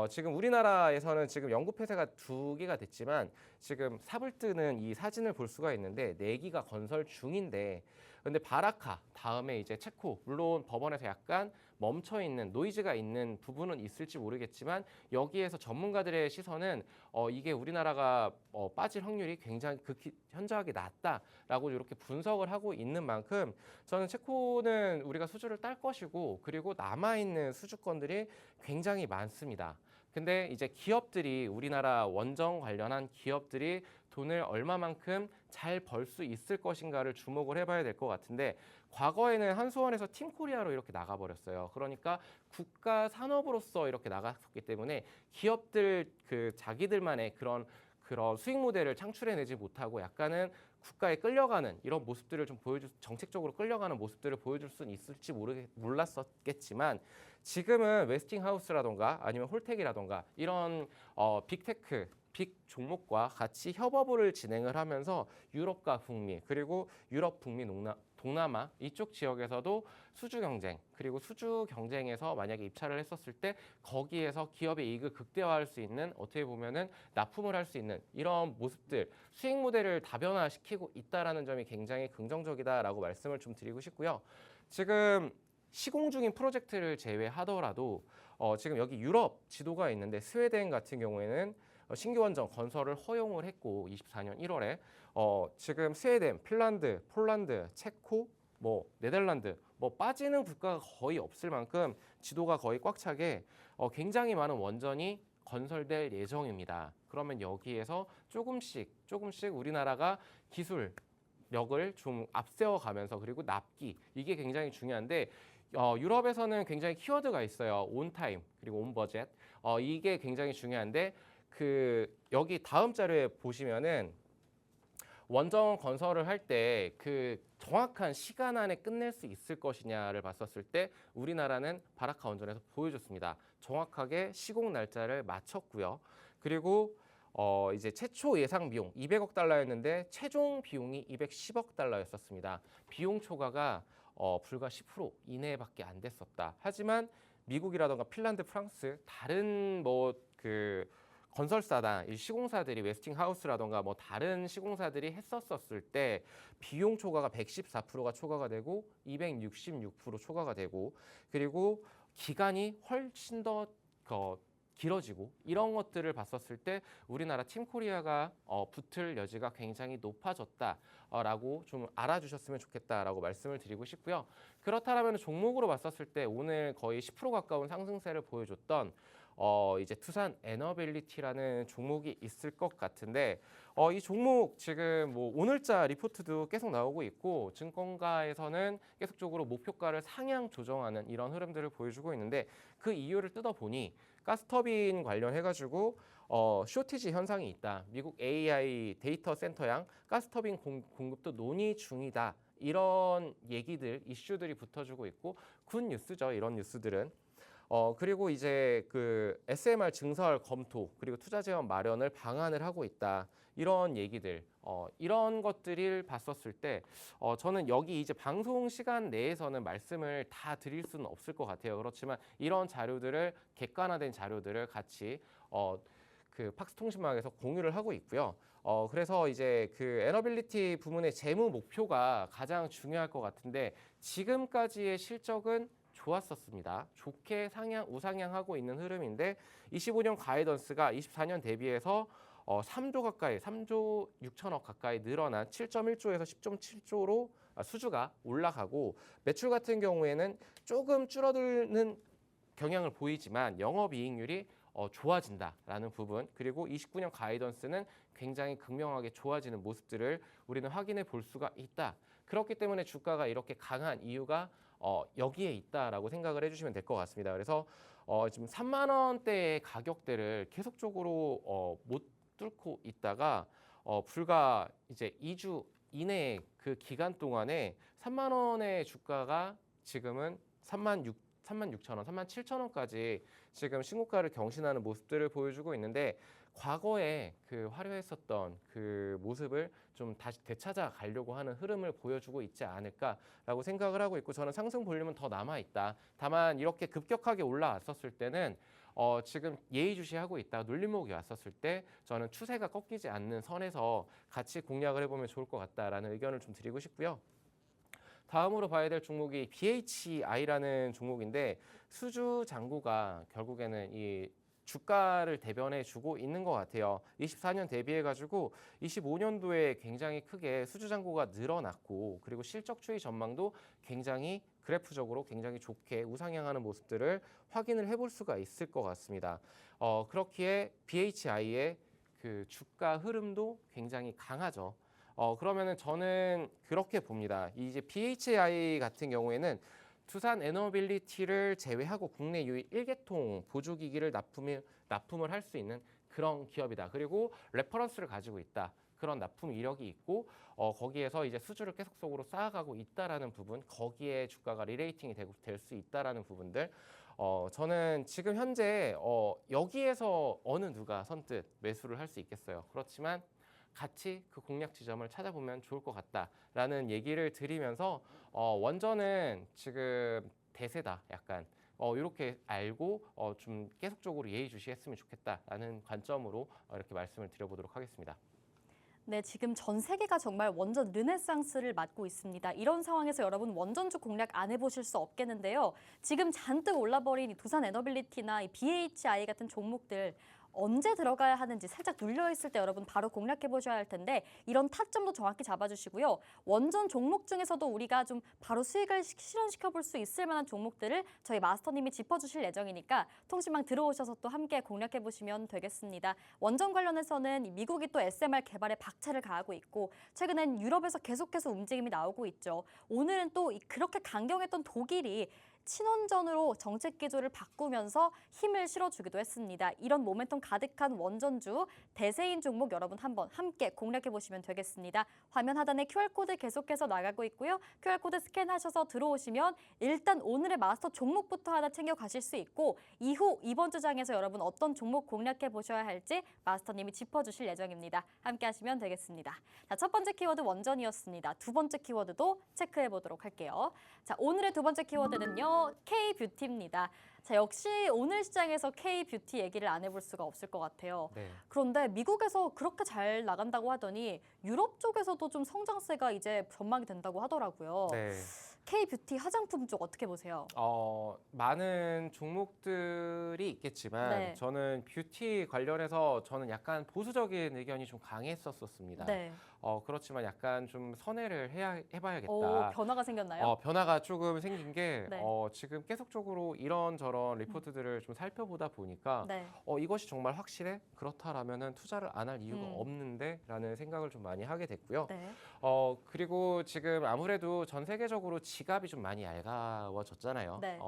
지금 우리나라에서는 지금 연구 폐쇄가 2개가 됐지만 지금 사불뜨는 이 사진을 볼 수가 있는데 4기가 건설 중인데 근데 바라카 다음에 이제 체코 물론 법원에서 약간 멈춰 있는 노이즈가 있는 부분은 있을지 모르겠지만 여기에서 전문가들의 시선은 이게 우리나라가 빠질 확률이 굉장히 극히 현저하게 낮다라고 이렇게 분석을 하고 있는 만큼 저는 체코는 우리가 수주를 딸 것이고 그리고 남아 있는 수주권들이 굉장히 많습니다. 근데 이제 기업들이 우리나라 원전 관련한 기업들이 돈을 얼마만큼 잘 벌 수 있을 것인가를 주목을 해봐야 될 것 같은데 과거에는 한수원에서 팀코리아로 이렇게 나가버렸어요. 그러니까 국가 산업으로서 이렇게 나갔기 때문에 기업들 그 자기들만의 그런 수익 모델을 창출해내지 못하고 약간은 국가에 끌려가는 이런 모습들을 좀 정책적으로 끌려가는 모습들을 보여줄 수는 있을지 몰랐었겠지만 지금은 웨스팅하우스라던가 아니면 홀텍이라던가 이런 빅테크 빅 종목과 같이 협업을 진행을 하면서 유럽과 북미 그리고 유럽, 북미, 동남아 이쪽 지역에서도 수주 경쟁 그리고 수주 경쟁에서 만약에 입찰을 했었을 때 거기에서 기업의 이익을 극대화할 수 있는 어떻게 보면은 납품을 할 수 있는 이런 모습들 수익 모델을 다변화시키고 있다라는 점이 굉장히 긍정적이다라고 말씀을 좀 드리고 싶고요. 지금 시공 중인 프로젝트를 제외하더라도 지금 여기 유럽 지도가 있는데 스웨덴 같은 경우에는 신규 원전 건설을 허용을 했고 24년 1월에 지금 스웨덴, 핀란드, 폴란드, 체코, 뭐 네덜란드 뭐 빠지는 국가가 거의 없을 만큼 지도가 거의 꽉 차게 굉장히 많은 원전이 건설될 예정입니다. 그러면 여기에서 조금씩 우리나라가 기술력을 좀 앞세워 가면서 그리고 납기 이게 굉장히 중요한데 유럽에서는 굉장히 키워드가 있어요. 온 타임 그리고 온 버젯. 이게 굉장히 중요한데 여기 다음 자료에 보시면은 원전 건설을 할 때 그 정확한 시간 안에 끝낼 수 있을 것이냐를 봤었을 때 우리나라는 바라카 원전에서 보여줬습니다. 정확하게 시공 날짜를 맞췄고요. 그리고 이제 최초 예상 비용 200억 달러였는데 최종 비용이 210억 달러였었습니다. 비용 초과가 불과 10% 이내밖에 안 됐었다. 하지만 미국이라던가 핀란드, 프랑스 다른 건설사나 이 시공사들이 웨스팅하우스라던가 뭐 다른 시공사들이 했었을 때 비용 초과가 114%가 초과가 되고 266% 초과가 되고 그리고 기간이 훨씬 더 길어지고 이런 것들을 봤었을 때 우리나라 팀코리아가 붙을 여지가 굉장히 높아졌다라고 좀 알아주셨으면 좋겠다라고 말씀을 드리고 싶고요. 그렇다면 종목으로 봤었을 때 오늘 거의 10% 가까운 상승세를 보여줬던 이제 투산 에너빌리티라는 종목이 있을 것 같은데 이 종목 지금 뭐 오늘자 리포트도 계속 나오고 있고 증권가에서는 계속적으로 목표가를 상향 조정하는 이런 흐름들을 보여주고 있는데 그 이유를 뜯어보니 가스터빈 관련해가지고 쇼티지 현상이 있다. 미국 AI 데이터 센터양 가스터빈 공급도 논의 중이다. 이런 얘기들, 이슈들이 붙어주고 있고 굿 뉴스죠. 이런 뉴스들은. 그리고 이제 그 SMR 증설 검토 그리고 투자 재원 마련을 방안을 하고 있다. 이런 얘기들, 이런 것들을 봤었을 때 저는 여기 이제 방송 시간 내에서는 말씀을 다 드릴 수는 없을 것 같아요. 그렇지만 이런 자료들을 객관화된 자료들을 같이 그 팍스통신망에서 공유를 하고 있고요. 그래서 이제 그 에너빌리티 부문의 재무 목표가 가장 중요할 것 같은데 지금까지의 실적은 좋았었습니다. 좋게 우상향하고 있는 흐름인데 25년 가이던스가 24년 대비해서 3조 가까이, 3조 6천억 가까이 늘어난 7.1조에서 10.7조로 수주가 올라가고 매출 같은 경우에는 조금 줄어드는 경향을 보이지만 영업이익률이 좋아진다라는 부분 그리고 29년 가이던스는 굉장히 극명하게 좋아지는 모습들을 우리는 확인해 볼 수가 있다. 그렇기 때문에 주가가 이렇게 강한 이유가 여기에 있다라고 생각을 해주시면 될 것 같습니다. 그래서 지금 3만 원대의 가격대를 계속적으로 못 뚫고 있다가 불과 이제 2주 이내의 그 기간 동안에 3만 원의 주가가 지금은 3만 6천 원, 3만 7천 원까지 지금 신고가를 경신하는 모습들을 보여주고 있는데 과거에 그 화려했었던 그 모습을 좀 다시 되찾아 가려고 하는 흐름을 보여주고 있지 않을까라고 생각을 하고 있고 저는 상승 볼륨은 더 남아 있다. 다만 이렇게 급격하게 올라왔었을 때는 지금 예의주시하고 있다. 눌림목이 왔었을 때 저는 추세가 꺾이지 않는 선에서 같이 공략을 해보면 좋을 것 같다라는 의견을 좀 드리고 싶고요. 다음으로 봐야 될 종목이 BHI라는 종목인데 수주 잔고가 결국에는 이 주가를 대변해 주고 있는 것 같아요. 24년 대비해 가지고 25년도에 굉장히 크게 수주 잔고가 늘어났고 그리고 실적 추이 전망도 굉장히 그래프적으로 굉장히 좋게 우상향하는 모습들을 확인을 해볼 수가 있을 것 같습니다. 그렇기에 BHI의 그 주가 흐름도 굉장히 강하죠. 그러면은 저는 그렇게 봅니다. 이제 BHI 같은 경우에는 투산 에너빌리티를 제외하고 국내 유일 1계통 보조기기를 납품을 할 수 있는 그런 기업이다. 그리고 레퍼런스를 가지고 있다. 그런 납품 이력이 있고 거기에서 이제 수주를 계속적으로 쌓아가고 있다라는 부분, 거기에 주가가 리레이팅이 될 수 있다라는 부분들. 저는 지금 현재 여기에서 어느 누가 선뜻 매수를 할 수 있겠어요. 그렇지만 같이 그 공략 지점을 찾아보면 좋을 것 같다라는 얘기를 드리면서 원전은 지금 대세다 약간 이렇게 알고 좀 계속적으로 예의주시했으면 좋겠다라는 관점으로 이렇게 말씀을 드려보도록 하겠습니다.
네, 지금 전 세계가 정말 원전 르네상스를 맞고 있습니다. 이런 상황에서 여러분 원전주 공략 안 해보실 수 없겠는데요. 지금 잔뜩 올라버린 이 두산 에너빌리티나 이 BHI 같은 종목들 언제 들어가야 하는지 살짝 눌려있을 때 여러분 바로 공략해 보셔야 할 텐데 이런 타점도 정확히 잡아주시고요. 원전 종목 중에서도 우리가 좀 바로 수익을 실현시켜 볼 수 있을 만한 종목들을 저희 마스터님이 짚어주실 예정이니까 통신망 들어오셔서 또 함께 공략해 보시면 되겠습니다. 원전 관련해서는 미국이 또 SMR 개발에 박차를 가하고 있고 최근엔 유럽에서 계속해서 움직임이 나오고 있죠. 오늘은 또 그렇게 강경했던 독일이 친원전으로 정책 기조를 바꾸면서 힘을 실어주기도 했습니다. 이런 모멘텀 가득한 원전주, 대세인 종목 여러분 한번 함께 공략해 보시면 되겠습니다. 화면 하단에 QR코드 계속해서 나가고 있고요. QR코드 스캔하셔서 들어오시면 일단 오늘의 마스터 종목부터 하나 챙겨 가실 수 있고 이후 이번 주장에서 여러분 어떤 종목 공략해 보셔야 할지 마스터님이 짚어주실 예정입니다. 함께 하시면 되겠습니다. 자, 첫 번째 키워드 원전이었습니다. 두 번째 키워드도 체크해 보도록 할게요. 자, 오늘의 두 번째 키워드는요. K뷰티입니다. 자, 역시 오늘 시장에서 K뷰티 얘기를 안 해볼 수가 없을 것 같아요.
네.
그런데 미국에서 그렇게 잘 나간다고 하더니 유럽 쪽에서도 좀 성장세가 이제 전망이 된다고 하더라고요.
네.
K뷰티 화장품 쪽 어떻게 보세요?
많은 종목들이 있겠지만
네.
저는 뷰티 관련해서 저는 약간 보수적인 의견이 좀 강했었습니다.
네.
그렇지만 약간 좀 선회를 해봐야겠다.
오, 변화가 생겼나요?
변화가 조금 생긴 게
네.
지금 계속적으로 이런저런 리포트들을 좀 살펴보다 보니까
네.
이것이 정말 확실해? 그렇다라면은 투자를 안 할 이유가 없는데라는 생각을 좀 많이 하게 됐고요.
네.
그리고 지금 아무래도 전 세계적으로 지갑이 좀 많이 얇아졌잖아요.
네.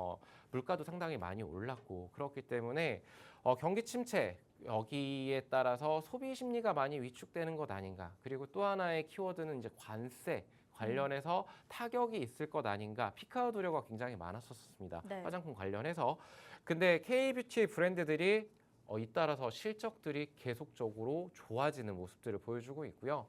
물가도 상당히 많이 올랐고 그렇기 때문에 경기 침체 여기에 따라서 소비 심리가 많이 위축되는 것 아닌가. 그리고 또 하나의 키워드는 이제 관세 관련해서 타격이 있을 것 아닌가. 피크아웃 우려가 굉장히 많았었습니다.
네.
화장품 관련해서. 근데 K뷰티 브랜드들이 잇따라서 실적들이 계속적으로 좋아지는 모습들을 보여주고 있고요.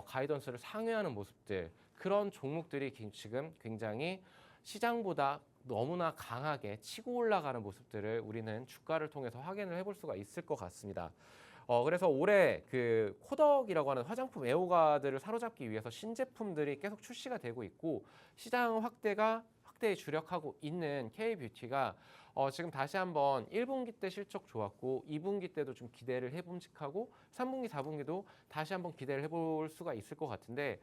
가이던스를 상회하는 모습들, 그런 종목들이 지금 굉장히 시장보다 너무나 강하게 치고 올라가는 모습들을 우리는 주가를 통해서 확인을 해볼 수가 있을 것 같습니다. 그래서 올해 그 코덕이라고 하는 화장품 애호가들을 사로잡기 위해서 신제품들이 계속 출시가 되고 있고 시장 확대에 주력하고 있는 K뷰티가 지금 다시 한번 1분기 때 실적 좋았고 2분기 때도 좀 기대를 해봄직하고 3분기, 4분기도 다시 한번 기대를 해볼 수가 있을 것 같은데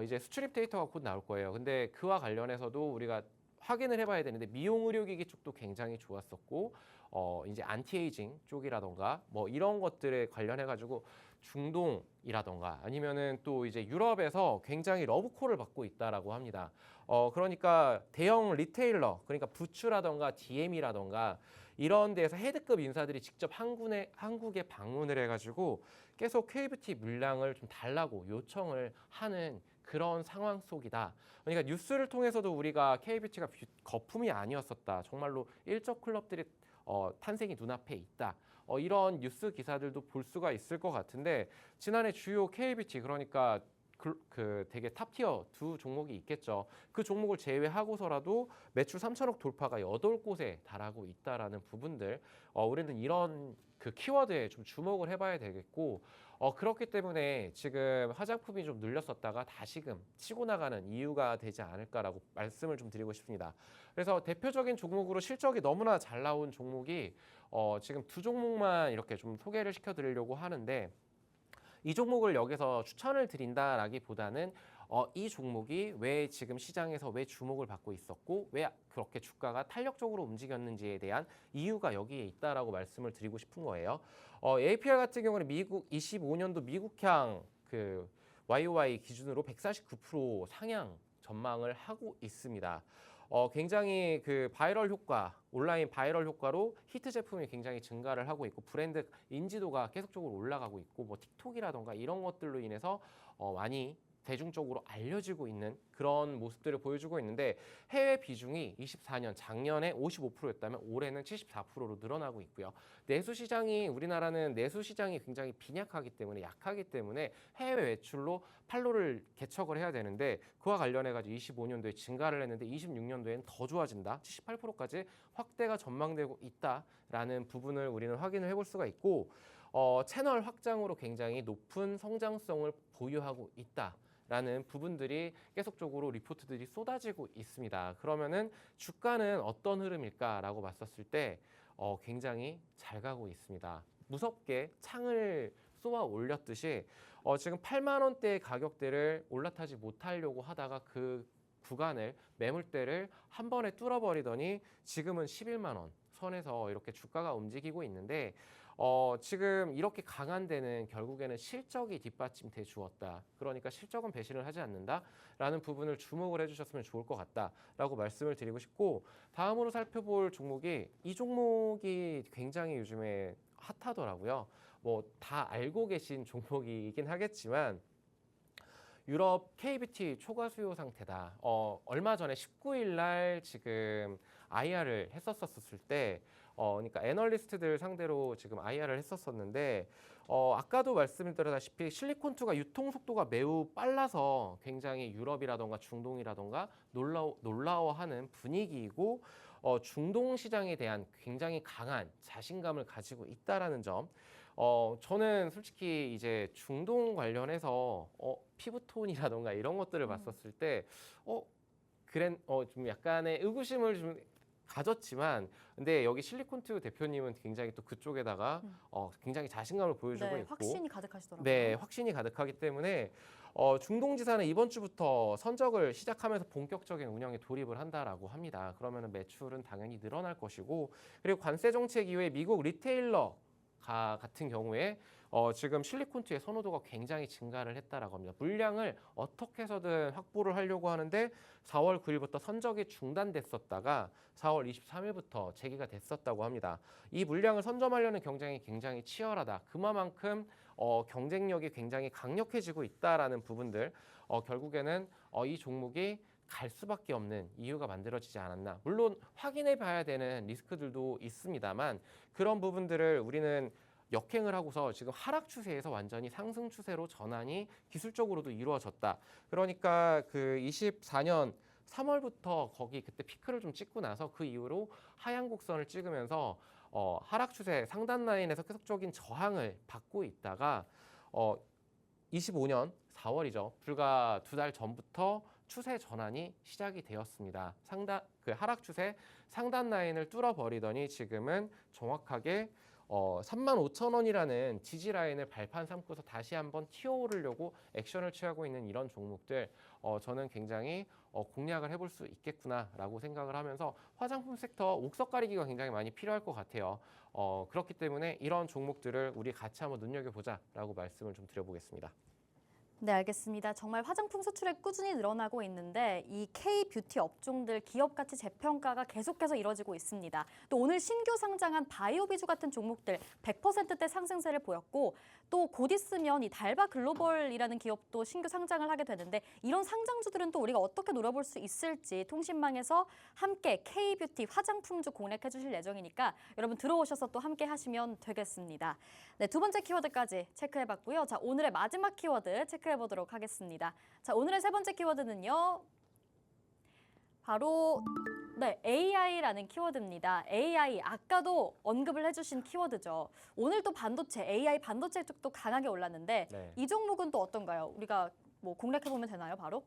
이제 수출입 데이터가 곧 나올 거예요. 근데 그와 관련해서도 우리가 확인을 해봐야 되는데 미용 의료기기 쪽도 굉장히 좋았었고 이제 안티에이징 쪽이라던가 뭐 이런 것들에 관련해 가지고 중동이라던가 아니면은 또 이제 유럽에서 굉장히 러브콜을 받고 있다라고 합니다. 그러니까 대형 리테일러 그러니까 부츠라던가 DM이라던가 이런 데에서 헤드급 인사들이 직접 한국에 방문을 해가지고 계속 K뷰티 물량을 좀 달라고 요청을 하는 그런 상황 속이다. 그러니까 뉴스를 통해서도 우리가 K뷰티가 거품이 아니었었다. 정말로 일적 클럽들이 탄생이 눈앞에 있다. 이런 뉴스 기사들도 볼 수가 있을 것 같은데 지난해 주요 K뷰티 그러니까 그 되게 탑티어 두 종목이 있겠죠. 그 종목을 제외하고서라도 매출 3천억 돌파가 8곳에 달하고 있다라는 부분들 우리는 이런 그 키워드에 좀 주목을 해봐야 되겠고 그렇기 때문에 지금 화장품이 좀 눌렸었다가 다시금 치고 나가는 이유가 되지 않을까라고 말씀을 좀 드리고 싶습니다. 그래서 대표적인 종목으로 실적이 너무나 잘 나온 종목이 지금 두 종목만 이렇게 좀 소개를 시켜드리려고 하는데 이 종목을 여기서 추천을 드린다라기보다는 이 종목이 왜 지금 시장에서 왜 주목을 받고 있었고 왜 그렇게 주가가 탄력적으로 움직였는지에 대한 이유가 여기에 있다라고 말씀을 드리고 싶은 거예요. APR 같은 경우는 미국 25년도 미국향 그 YOY 기준으로 149% 상향 전망을 하고 있습니다. 굉장히 그 바이럴 효과, 온라인 바이럴 효과로 히트 제품이 굉장히 증가를 하고 있고 브랜드 인지도가 계속적으로 올라가고 있고 뭐 틱톡이라던가 이런 것들로 인해서 많이 대중적으로 알려지고 있는 그런 모습들을 보여주고 있는데 해외 비중이 24년 작년에 55%였다면 올해는 74%로 늘어나고 있고요. 내수 시장이 우리나라는 내수 시장이 굉장히 빈약하기 때문에 약하기 때문에 해외 매출로 판로를 개척을 해야 되는데 그와 관련해 가지고 25년도에 증가를 했는데 26년도에는 더 좋아진다. 78%까지 확대가 전망되고 있다라는 부분을 우리는 확인을 해볼 수가 있고 채널 확장으로 굉장히 높은 성장성을 보유하고 있다. 라는 부분들이 계속적으로 리포트들이 쏟아지고 있습니다. 그러면은 주가는 어떤 흐름일까라고 봤었을 때 굉장히 잘 가고 있습니다. 무섭게 창을 쏘아 올렸듯이 지금 8만 원대의 가격대를 올라타지 못하려고 하다가 그 구간을 매물대를 한 번에 뚫어버리더니 지금은 11만 원 선에서 이렇게 주가가 움직이고 있는데 지금 이렇게 강한 데는 결국에는 실적이 뒷받침돼 주었다. 그러니까 실적은 배신을 하지 않는다라는 부분을 주목을 해주셨으면 좋을 것 같다라고 말씀을 드리고 싶고 다음으로 살펴볼 종목이 이 종목이 굉장히 요즘에 핫하더라고요. 뭐 다 알고 계신 종목이긴 하겠지만 유럽 KBT 초과 수요 상태다. 얼마 전에 19일 날 지금 IR을 했었을 때 그러니까 애널리스트들 상대로 지금 IR을 했었었는데 아까도 말씀드렸다시피 실리콘2가 유통 속도가 매우 빨라서 굉장히 유럽이라던가 중동이라던가 놀라워하는 분위기이고 중동 시장에 대한 굉장히 강한 자신감을 가지고 있다라는 점. 저는 솔직히 이제 중동 관련해서 피부톤이라던가 이런 것들을 봤었을 때 좀 약간의 의구심을 좀 가졌지만 근데 여기 실리콘2 대표님은 굉장히 또 그쪽에다가 굉장히 자신감을 보여주고
네,
있고
확신이 가득하시더라고요.
네, 확신이 가득하기 때문에 중동 지사는 이번 주부터 선적을 시작하면서 본격적인 운영에 돌입을 한다라고 합니다. 그러면 매출은 당연히 늘어날 것이고 그리고 관세 정책 이후에 미국 리테일러 같은 경우에 지금 실리콘2의 선호도가 굉장히 증가를 했다라고 합니다. 물량을 어떻게 해서든 확보를 하려고 하는데 4월 9일부터 선적이 중단됐었다가 4월 23일부터 재개가 됐었다고 합니다. 이 물량을 선점하려는 경쟁이 굉장히 치열하다. 그만큼 경쟁력이 굉장히 강력해지고 있다라는 부분들 결국에는 이 종목이 갈 수밖에 없는 이유가 만들어지지 않았나. 물론 확인해 봐야 되는 리스크들도 있습니다만 그런 부분들을 우리는 역행을 하고서 지금 하락 추세에서 완전히 상승 추세로 전환이 기술적으로도 이루어졌다. 그러니까 그 24년 3월부터 거기 그때 피크를 좀 찍고 나서 그 이후로 하향 곡선을 찍으면서 하락 추세 상단 라인에서 계속적인 저항을 받고 있다가 25년 4월이죠. 불과 2달 전부터 추세 전환이 시작이 되었습니다. 그 하락 추세 상단 라인을 뚫어버리더니 지금은 정확하게 35,000원이라는 지지 라인을 발판 삼고서 다시 한번 튀어오르려고 액션을 취하고 있는 이런 종목들 저는 굉장히 공략을 해볼 수 있겠구나라고 생각을 하면서 화장품 섹터 옥석 가리기가 굉장히 많이 필요할 것 같아요. 그렇기 때문에 이런 종목들을 우리 같이 한번 눈여겨보자라고 말씀을 좀 드려보겠습니다.
네, 알겠습니다. 정말 화장품 수출액 꾸준히 늘어나고 있는데 이 K-뷰티 업종들 기업 가치 재평가가 계속해서 이뤄지고 있습니다. 또 오늘 신규 상장한 바이오비주 같은 종목들 100%대 상승세를 보였고 또 곧 있으면 이 달바 글로벌이라는 기업도 신규 상장을 하게 되는데 이런 상장주들은 또 우리가 어떻게 노려볼 수 있을지 통신망에서 함께 K-뷰티 화장품주 공략해 주실 예정이니까 여러분 들어오셔서 또 함께 하시면 되겠습니다. 네, 두 번째 키워드까지 체크해봤고요. 자, 오늘의 마지막 키워드 체크해보도록 하겠습니다. 자, 오늘의 세 번째 키워드는요. 바로 AI라는 키워드입니다. AI, 아까도 언급을 해주신 키워드죠. 오늘 또 반도체, AI 반도체 쪽도 강하게 올랐는데
네.
이 종목은 또 어떤가요? 우리가 뭐 공략해보면 되나요, 바로?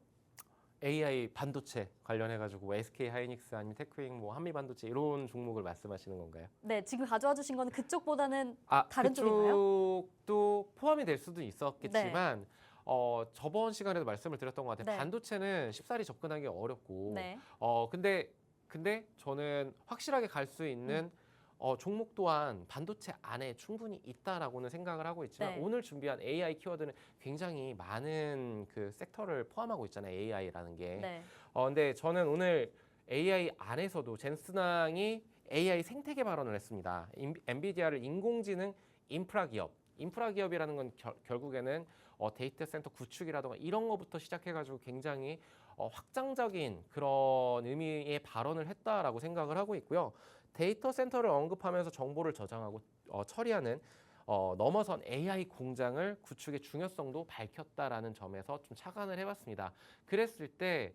AI 반도체 관련해가지고 SK 하이닉스 아니면 테크잉, 뭐 한미 반도체 이런 종목을 말씀하시는 건가요?
네, 지금 가져와 주신 거는 그쪽보다는 다른 쪽인가요?
그쪽도 포함이 될 수도 있었겠지만 저번 시간에도 말씀을 드렸던 것 같아요.
네.
반도체는 쉽사리 접근하기 어렵고
네.
근데 저는 확실하게 갈 수 있는 종목 또한 반도체 안에 충분히 있다라고는 생각을 하고 있지만
네.
오늘 준비한 AI 키워드는 굉장히 많은 그 섹터를 포함하고 있잖아요. AI라는 게.
네.
근데 저는 오늘 AI 안에서도 젠스낭이 AI 생태계 발언을 했습니다. 엔비디아를 인공지능 인프라 기업이라는 건 결국에는 데이터 센터 구축이라든가 이런 거부터 시작해가지고 굉장히 확장적인 그런 의미의 발언을 했다라고 생각을 하고 있고요. 데이터 센터를 언급하면서 정보를 저장하고 처리하는 넘어선 AI 공장을 구축의 중요성도 밝혔다라는 점에서 좀 착안을 해봤습니다. 그랬을 때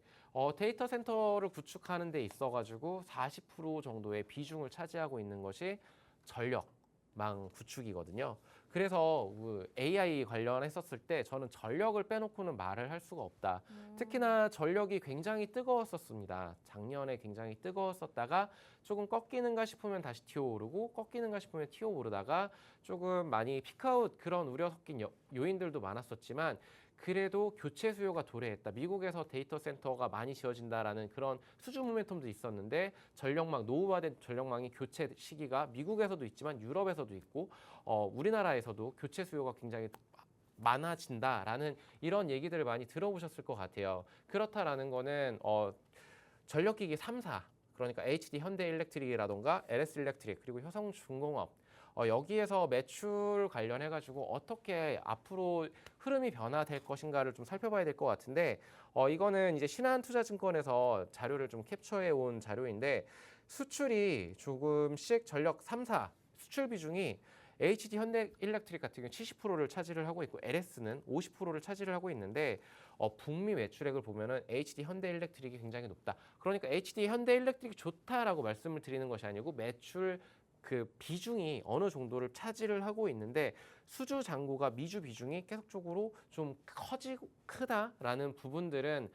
데이터 센터를 구축하는 데 있어가지고 40% 정도의 비중을 차지하고 있는 것이 전력망 구축이거든요. 그래서 AI 관련했었을 때 저는 전력을 빼놓고는 말을 할 수가 없다. 특히나 전력이 굉장히 뜨거웠었습니다. 작년에 굉장히 뜨거웠었다가 조금 꺾이는가 싶으면 다시 튀어오르고 꺾이는가 싶으면 튀어오르다가 조금 많이 피크아웃 그런 우려 섞인 요인들도 많았었지만 그래도 교체 수요가 도래했다. 미국에서 데이터 센터가 많이 지어진다라는 그런 수주 모멘텀도 있었는데 전력망, 노후화된 전력망이 교체 시기가 미국에서도 있지만 유럽에서도 있고 우리나라에서도 교체 수요가 굉장히 많아진다라는 이런 얘기들을 많이 들어보셨을 것 같아요. 그렇다라는 거는 전력기기 3사 그러니까 HD 현대일렉트릭이라던가 LS일렉트릭 그리고 효성중공업 여기에서 매출 관련해가지고 어떻게 앞으로 흐름이 변화될 것인가를 좀 살펴봐야 될 것 같은데 이거는 이제 신한투자증권에서 자료를 좀 캡처해 온 자료인데 수출이 조금씩 전력 3사 수출 비중이 HD 현대일렉트릭 같은 경우 70%를 차지를 하고 있고 LS는 50%를 차지를 하고 있는데 북미 매출액을 보면은 HD 현대일렉트릭이 굉장히 높다. 그러니까 HD 현대일렉트릭이 좋다라고 말씀을 드리는 것이 아니고 매출 그 비중이 어느 정도를 차지를 하고 있는데 수주 잔고가 미주 비중이 계속적으로 좀 크다라는 부분들은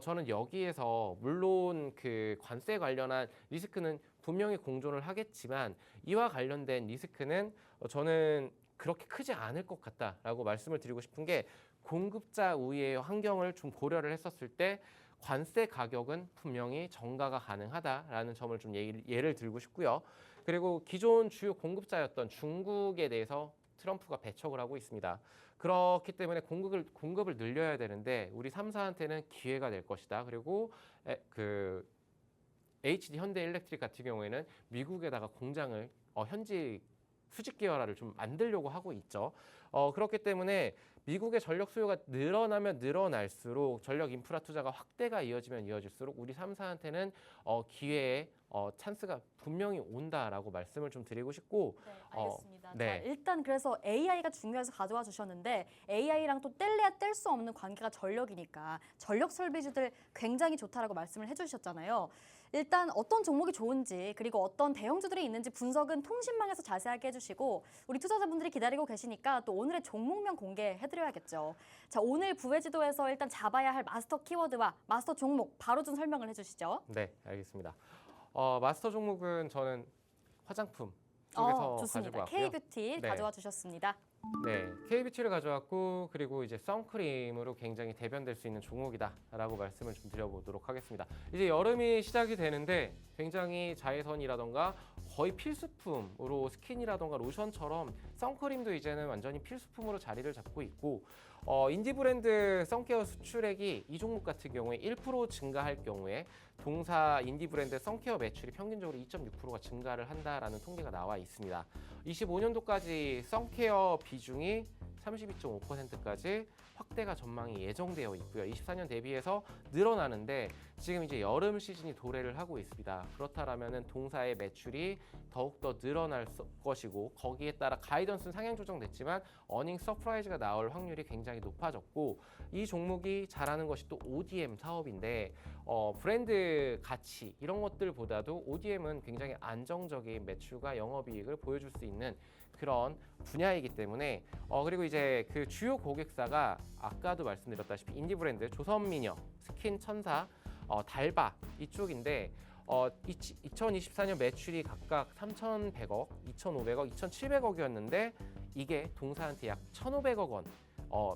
저는 여기에서 물론 그 관세 관련한 리스크는 분명히 공존을 하겠지만 이와 관련된 리스크는 저는 그렇게 크지 않을 것 같다라고 말씀을 드리고 싶은 게 공급자 우위의 환경을 좀 고려를 했었을 때 관세 가격은 분명히 정가가 가능하다라는 점을 좀 예를 들고 싶고요. 그리고 기존 주요 공급자였던 중국에 대해서 트럼프가 배척을 하고 있습니다. 그렇기 때문에 공급을 늘려야 되는데 우리 3사한테는 기회가 될 것이다. 그리고 그 HD 현대일렉트릭 같은 경우에는 미국에다가 공장을 현지 수직 계열화를 좀 만들려고 하고 있죠. 그렇기 때문에 미국의 전력 수요가 늘어나면 늘어날수록 전력 인프라 투자가 확대가 이어지면 이어질수록 우리 3사한테는 기회의 찬스가 분명히 온다라고 말씀을 좀 드리고 싶고
네, 알겠습니다.
네.
자, 일단 그래서 AI가 중요해서 가져와 주셨는데 AI랑 또 뗄래야 뗄 수 없는 관계가 전력이니까 전력 설비주들 굉장히 좋다라고 말씀을 해주셨잖아요. 일단 어떤 종목이 좋은지 그리고 어떤 대형주들이 있는지 분석은 통신망에서 자세하게 해주시고 우리 투자자분들이 기다리고 계시니까 또 오늘의 종목명 공개해드려야겠죠. 자, 오늘 부회지도에서 일단 잡아야 할 마스터 키워드와 마스터 종목 바로 좀 설명을 해주시죠.
네, 알겠습니다. 마스터 종목은 저는 화장품 쪽에서
좋습니다.
가지고 왔고요.
K뷰티
네.
가져와 주셨습니다.
네, K뷰티를 가져왔고 그리고 이제 선크림으로 굉장히 대변될 수 있는 종목이다라고 말씀을 좀 드려보도록 하겠습니다. 이제 여름이 시작이 되는데 굉장히 자외선이라던가 거의 필수품으로 스킨이라던가 로션처럼 선크림도 이제는 완전히 필수품으로 자리를 잡고 있고 인디 브랜드 선케어 수출액이 이 종목 같은 경우에 1% 증가할 경우에 동사 인디 브랜드 선케어 매출이 평균적으로 2.6%가 증가를 한다라는 통계가 나와 있습니다. 25년도까지 선케어 비중이 32.5%까지 확대가 전망이 예정되어 있고요. 24년 대비해서 늘어나는데 지금 이제 여름 시즌이 도래를 하고 있습니다. 그렇다라면은 동사의 매출이 더욱더 늘어날 것이고 거기에 따라 가이던스는 상향 조정됐지만 어닝 서프라이즈가 나올 확률이 굉장히 높아졌고 이 종목이 잘하는 것이 또 ODM 사업인데 브랜드 가치 이런 것들보다도 ODM은 굉장히 안정적인 매출과 영업이익을 보여줄 수 있는 그런 분야이기 때문에 그리고 이제 그 주요 고객사가 아까도 말씀드렸다시피 인디 브랜드, 조선미녀, 스킨천사, 달바 이쪽인데 2024년 매출이 각각 3,100억, 2,500억, 2,700억이었는데 이게 동사한테 약 1,500억 원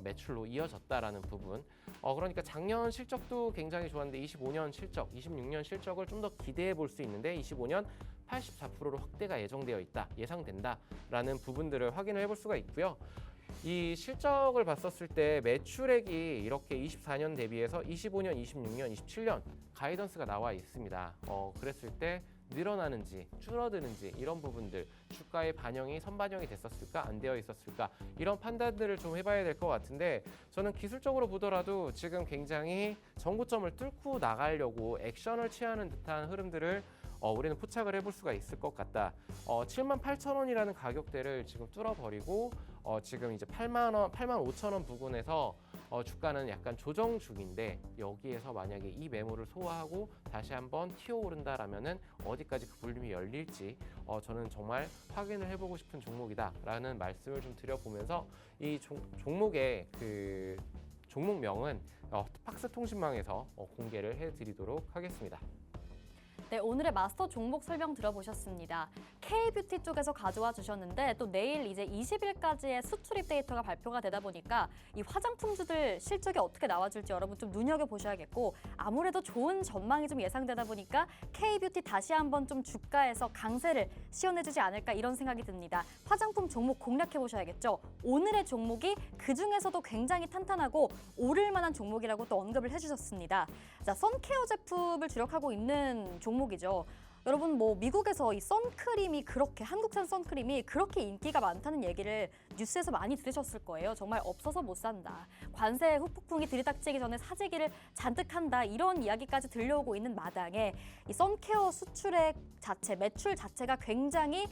매출로 이어졌다라는 부분. 그러니까 작년 실적도 굉장히 좋았는데 25년 실적, 26년 실적을 좀 더 기대해 볼 수 있는데 25년 84%로 확대가 예정되어 있다, 예상된다라는 부분들을 확인을 해볼 수가 있고요. 이 실적을 봤었을 때 매출액이 이렇게 24년 대비해서 25년, 26년, 27년 가이던스가 나와 있습니다. 그랬을 때 늘어나는지 줄어드는지 이런 부분들 주가의 반영이 선반영이 됐었을까 안 되어 있었을까 이런 판단들을 좀 해봐야 될 것 같은데 저는 기술적으로 보더라도 지금 굉장히 정고점을 뚫고 나가려고 액션을 취하는 듯한 흐름들을 우리는 포착을 해볼 수가 있을 것 같다. 78,000원이라는 가격대를 지금 뚫어버리고 지금 이제 8만 원, 8만 5천 원 부근에서 주가는 약간 조정 중인데 여기에서 만약에 이 매물을 소화하고 다시 한번 튀어오른다라면은 어디까지 그 볼륨이 열릴지 저는 정말 확인을 해보고 싶은 종목이다라는 말씀을 좀 드려보면서 이 종목의 그 종목명은 박스통신망에서 공개를 해드리도록 하겠습니다.
네, 오늘의 마스터 종목 설명 들어보셨습니다. K뷰티 쪽에서 가져와 주셨는데 또 내일 이제 20일까지의 수출입 데이터가 발표가 되다 보니까 이 화장품주들 실적이 어떻게 나와줄지 여러분 좀 눈여겨보셔야겠고 아무래도 좋은 전망이 좀 예상되다 보니까 K뷰티 다시 한번 좀 주가에서 강세를 시원해주지 않을까 이런 생각이 듭니다. 화장품 종목 공략해보셔야겠죠. 오늘의 종목이 그중에서도 굉장히 탄탄하고 오를 만한 종목이라고 또 언급을 해주셨습니다. 자, 선케어 제품을 주력하고 있는 종목이죠. 여러분 뭐 미국에서 이 선크림이 그렇게 한국산 선크림이 그렇게 인기가 많다는 얘기를 뉴스에서 많이 들으셨을 거예요. 정말 없어서 못 산다. 관세 후폭풍이 들이닥치기 전에 사재기를 잔뜩 한다. 이런 이야기까지 들려오고 있는 마당에 이 선케어 수출액 자체, 매출 자체가 굉장히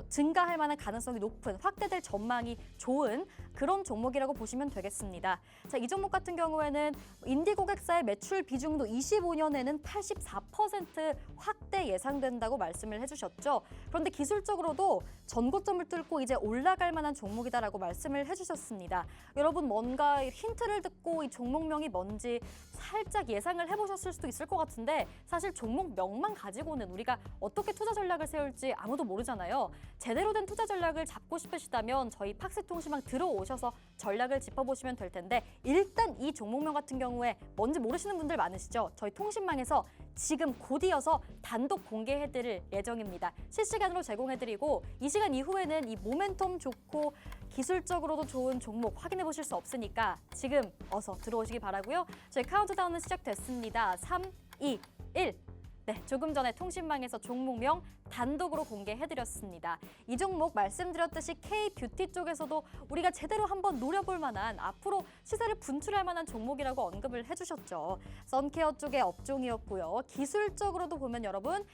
증가할 만한 가능성이 높은 확대될 전망이 좋은 그런 종목이라고 보시면 되겠습니다. 자, 이 종목 같은 경우에는 인디 고객사의 매출 비중도 25년에는 84% 확대 예상된다고 말씀을 해주셨죠. 그런데 기술적으로도 전고점을 뚫고 이제 올라갈 만한 종목이다라고 말씀을 해주셨습니다. 여러분 뭔가 힌트를 듣고 이 종목명이 뭔지 살짝 예상을 해보셨을 수도 있을 것 같은데 사실 종목명만 가지고는 우리가 어떻게 투자 전략을 세울지 아무도 모르잖아요. 제대로 된 투자 전략을 잡고 싶으시다면 저희 팍스통신망 들어오셔서 전략을 짚어보시면 될 텐데 일단 이 종목명 같은 경우에 뭔지 모르시는 분들 많으시죠? 저희 통신망에서 지금 곧 이어서 단독 공개해드릴 예정입니다. 실시간으로 제공해드리고 이 시간 이후에는 이 모멘텀 좋고 기술적으로도 좋은 종목 확인해 보실 수 없으니까 지금 어서 들어오시기 바라고요. 저희 카운트다운은 시작됐습니다. 3, 2, 1. 네, 조금 전에 통신망에서 종목명 단독으로 공개해드렸습니다. 이 종목 말씀드렸듯이 K뷰티 쪽에서도 우리가 제대로 한번 노려볼 만한 앞으로 시세를 분출할 만한 종목이라고 언급을 해주셨죠. 선케어 쪽의 업종이었고요. 기술적으로도 보면 여러분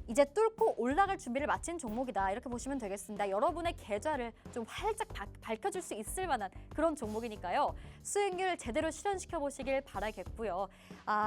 이제 뚫고 올라갈 준비를 마친 종목이다 이렇게 보시면 되겠습니다. 여러분의 계좌를 좀 활짝 밝혀줄 수 있을 만한 그런 종목이니까요. 수익률 제대로 실현시켜 보시길 바라겠고요.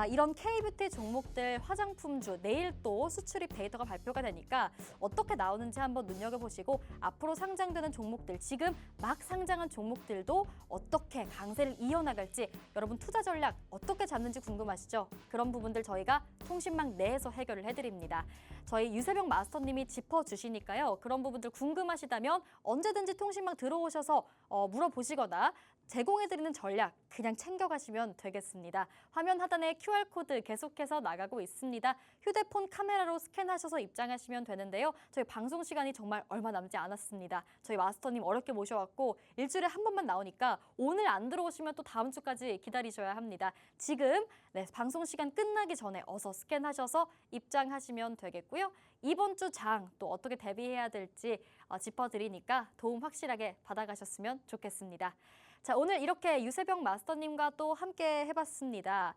이런 K뷰티 종목들 화장품주 내일 또 수출입 데이터가 발표가 되니까 어떻게 나오는지 한번 눈여겨보시고 앞으로 상장되는 종목들 지금 막 상장한 종목들도 어떻게 강세를 이어나갈지 여러분 투자 전략 어떻게 잡는지 궁금하시죠? 그런 부분들 저희가 통신망 내에서 해결을 해드립니다. 저희 유세병 마스터님이 짚어주시니까요. 그런 부분들 궁금하시다면 언제든지 통신망 들어오셔서 물어보시거나 제공해드리는 전략 그냥 챙겨가시면 되겠습니다. 화면 하단에 QR코드 계속해서 나가고 있습니다. 휴대폰 카메라로 스캔하셔서 입장하시면 되는데요. 저희 방송 시간이 정말 얼마 남지 않았습니다. 저희 마스터님 어렵게 모셔왔고 일주일에 한 번만 나오니까 오늘 안 들어오시면 또 다음 주까지 기다리셔야 합니다. 지금 방송 시간 끝나기 전에 어서 스캔하셔서 입장하시면 되겠고요. 이번 주 장 또 어떻게 대비해야 될지 짚어드리니까 도움 확실하게 받아가셨으면 좋겠습니다. 자, 오늘 이렇게 유세병 마스터님과 또 함께 해봤습니다.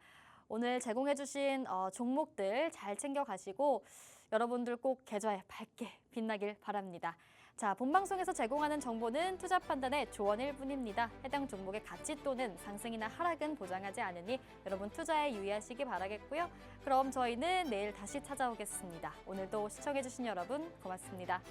오늘 제공해주신 종목들 잘 챙겨가시고 여러분들 꼭 계좌에 밝게 빛나길 바랍니다. 자, 본방송에서 제공하는 정보는 투자 판단의 조언일 뿐입니다. 해당 종목의 가치 또는 상승이나 하락은 보장하지 않으니 여러분 투자에 유의하시기 바라겠고요. 그럼 저희는 내일 다시 찾아오겠습니다. 오늘도 시청해주신 여러분 고맙습니다.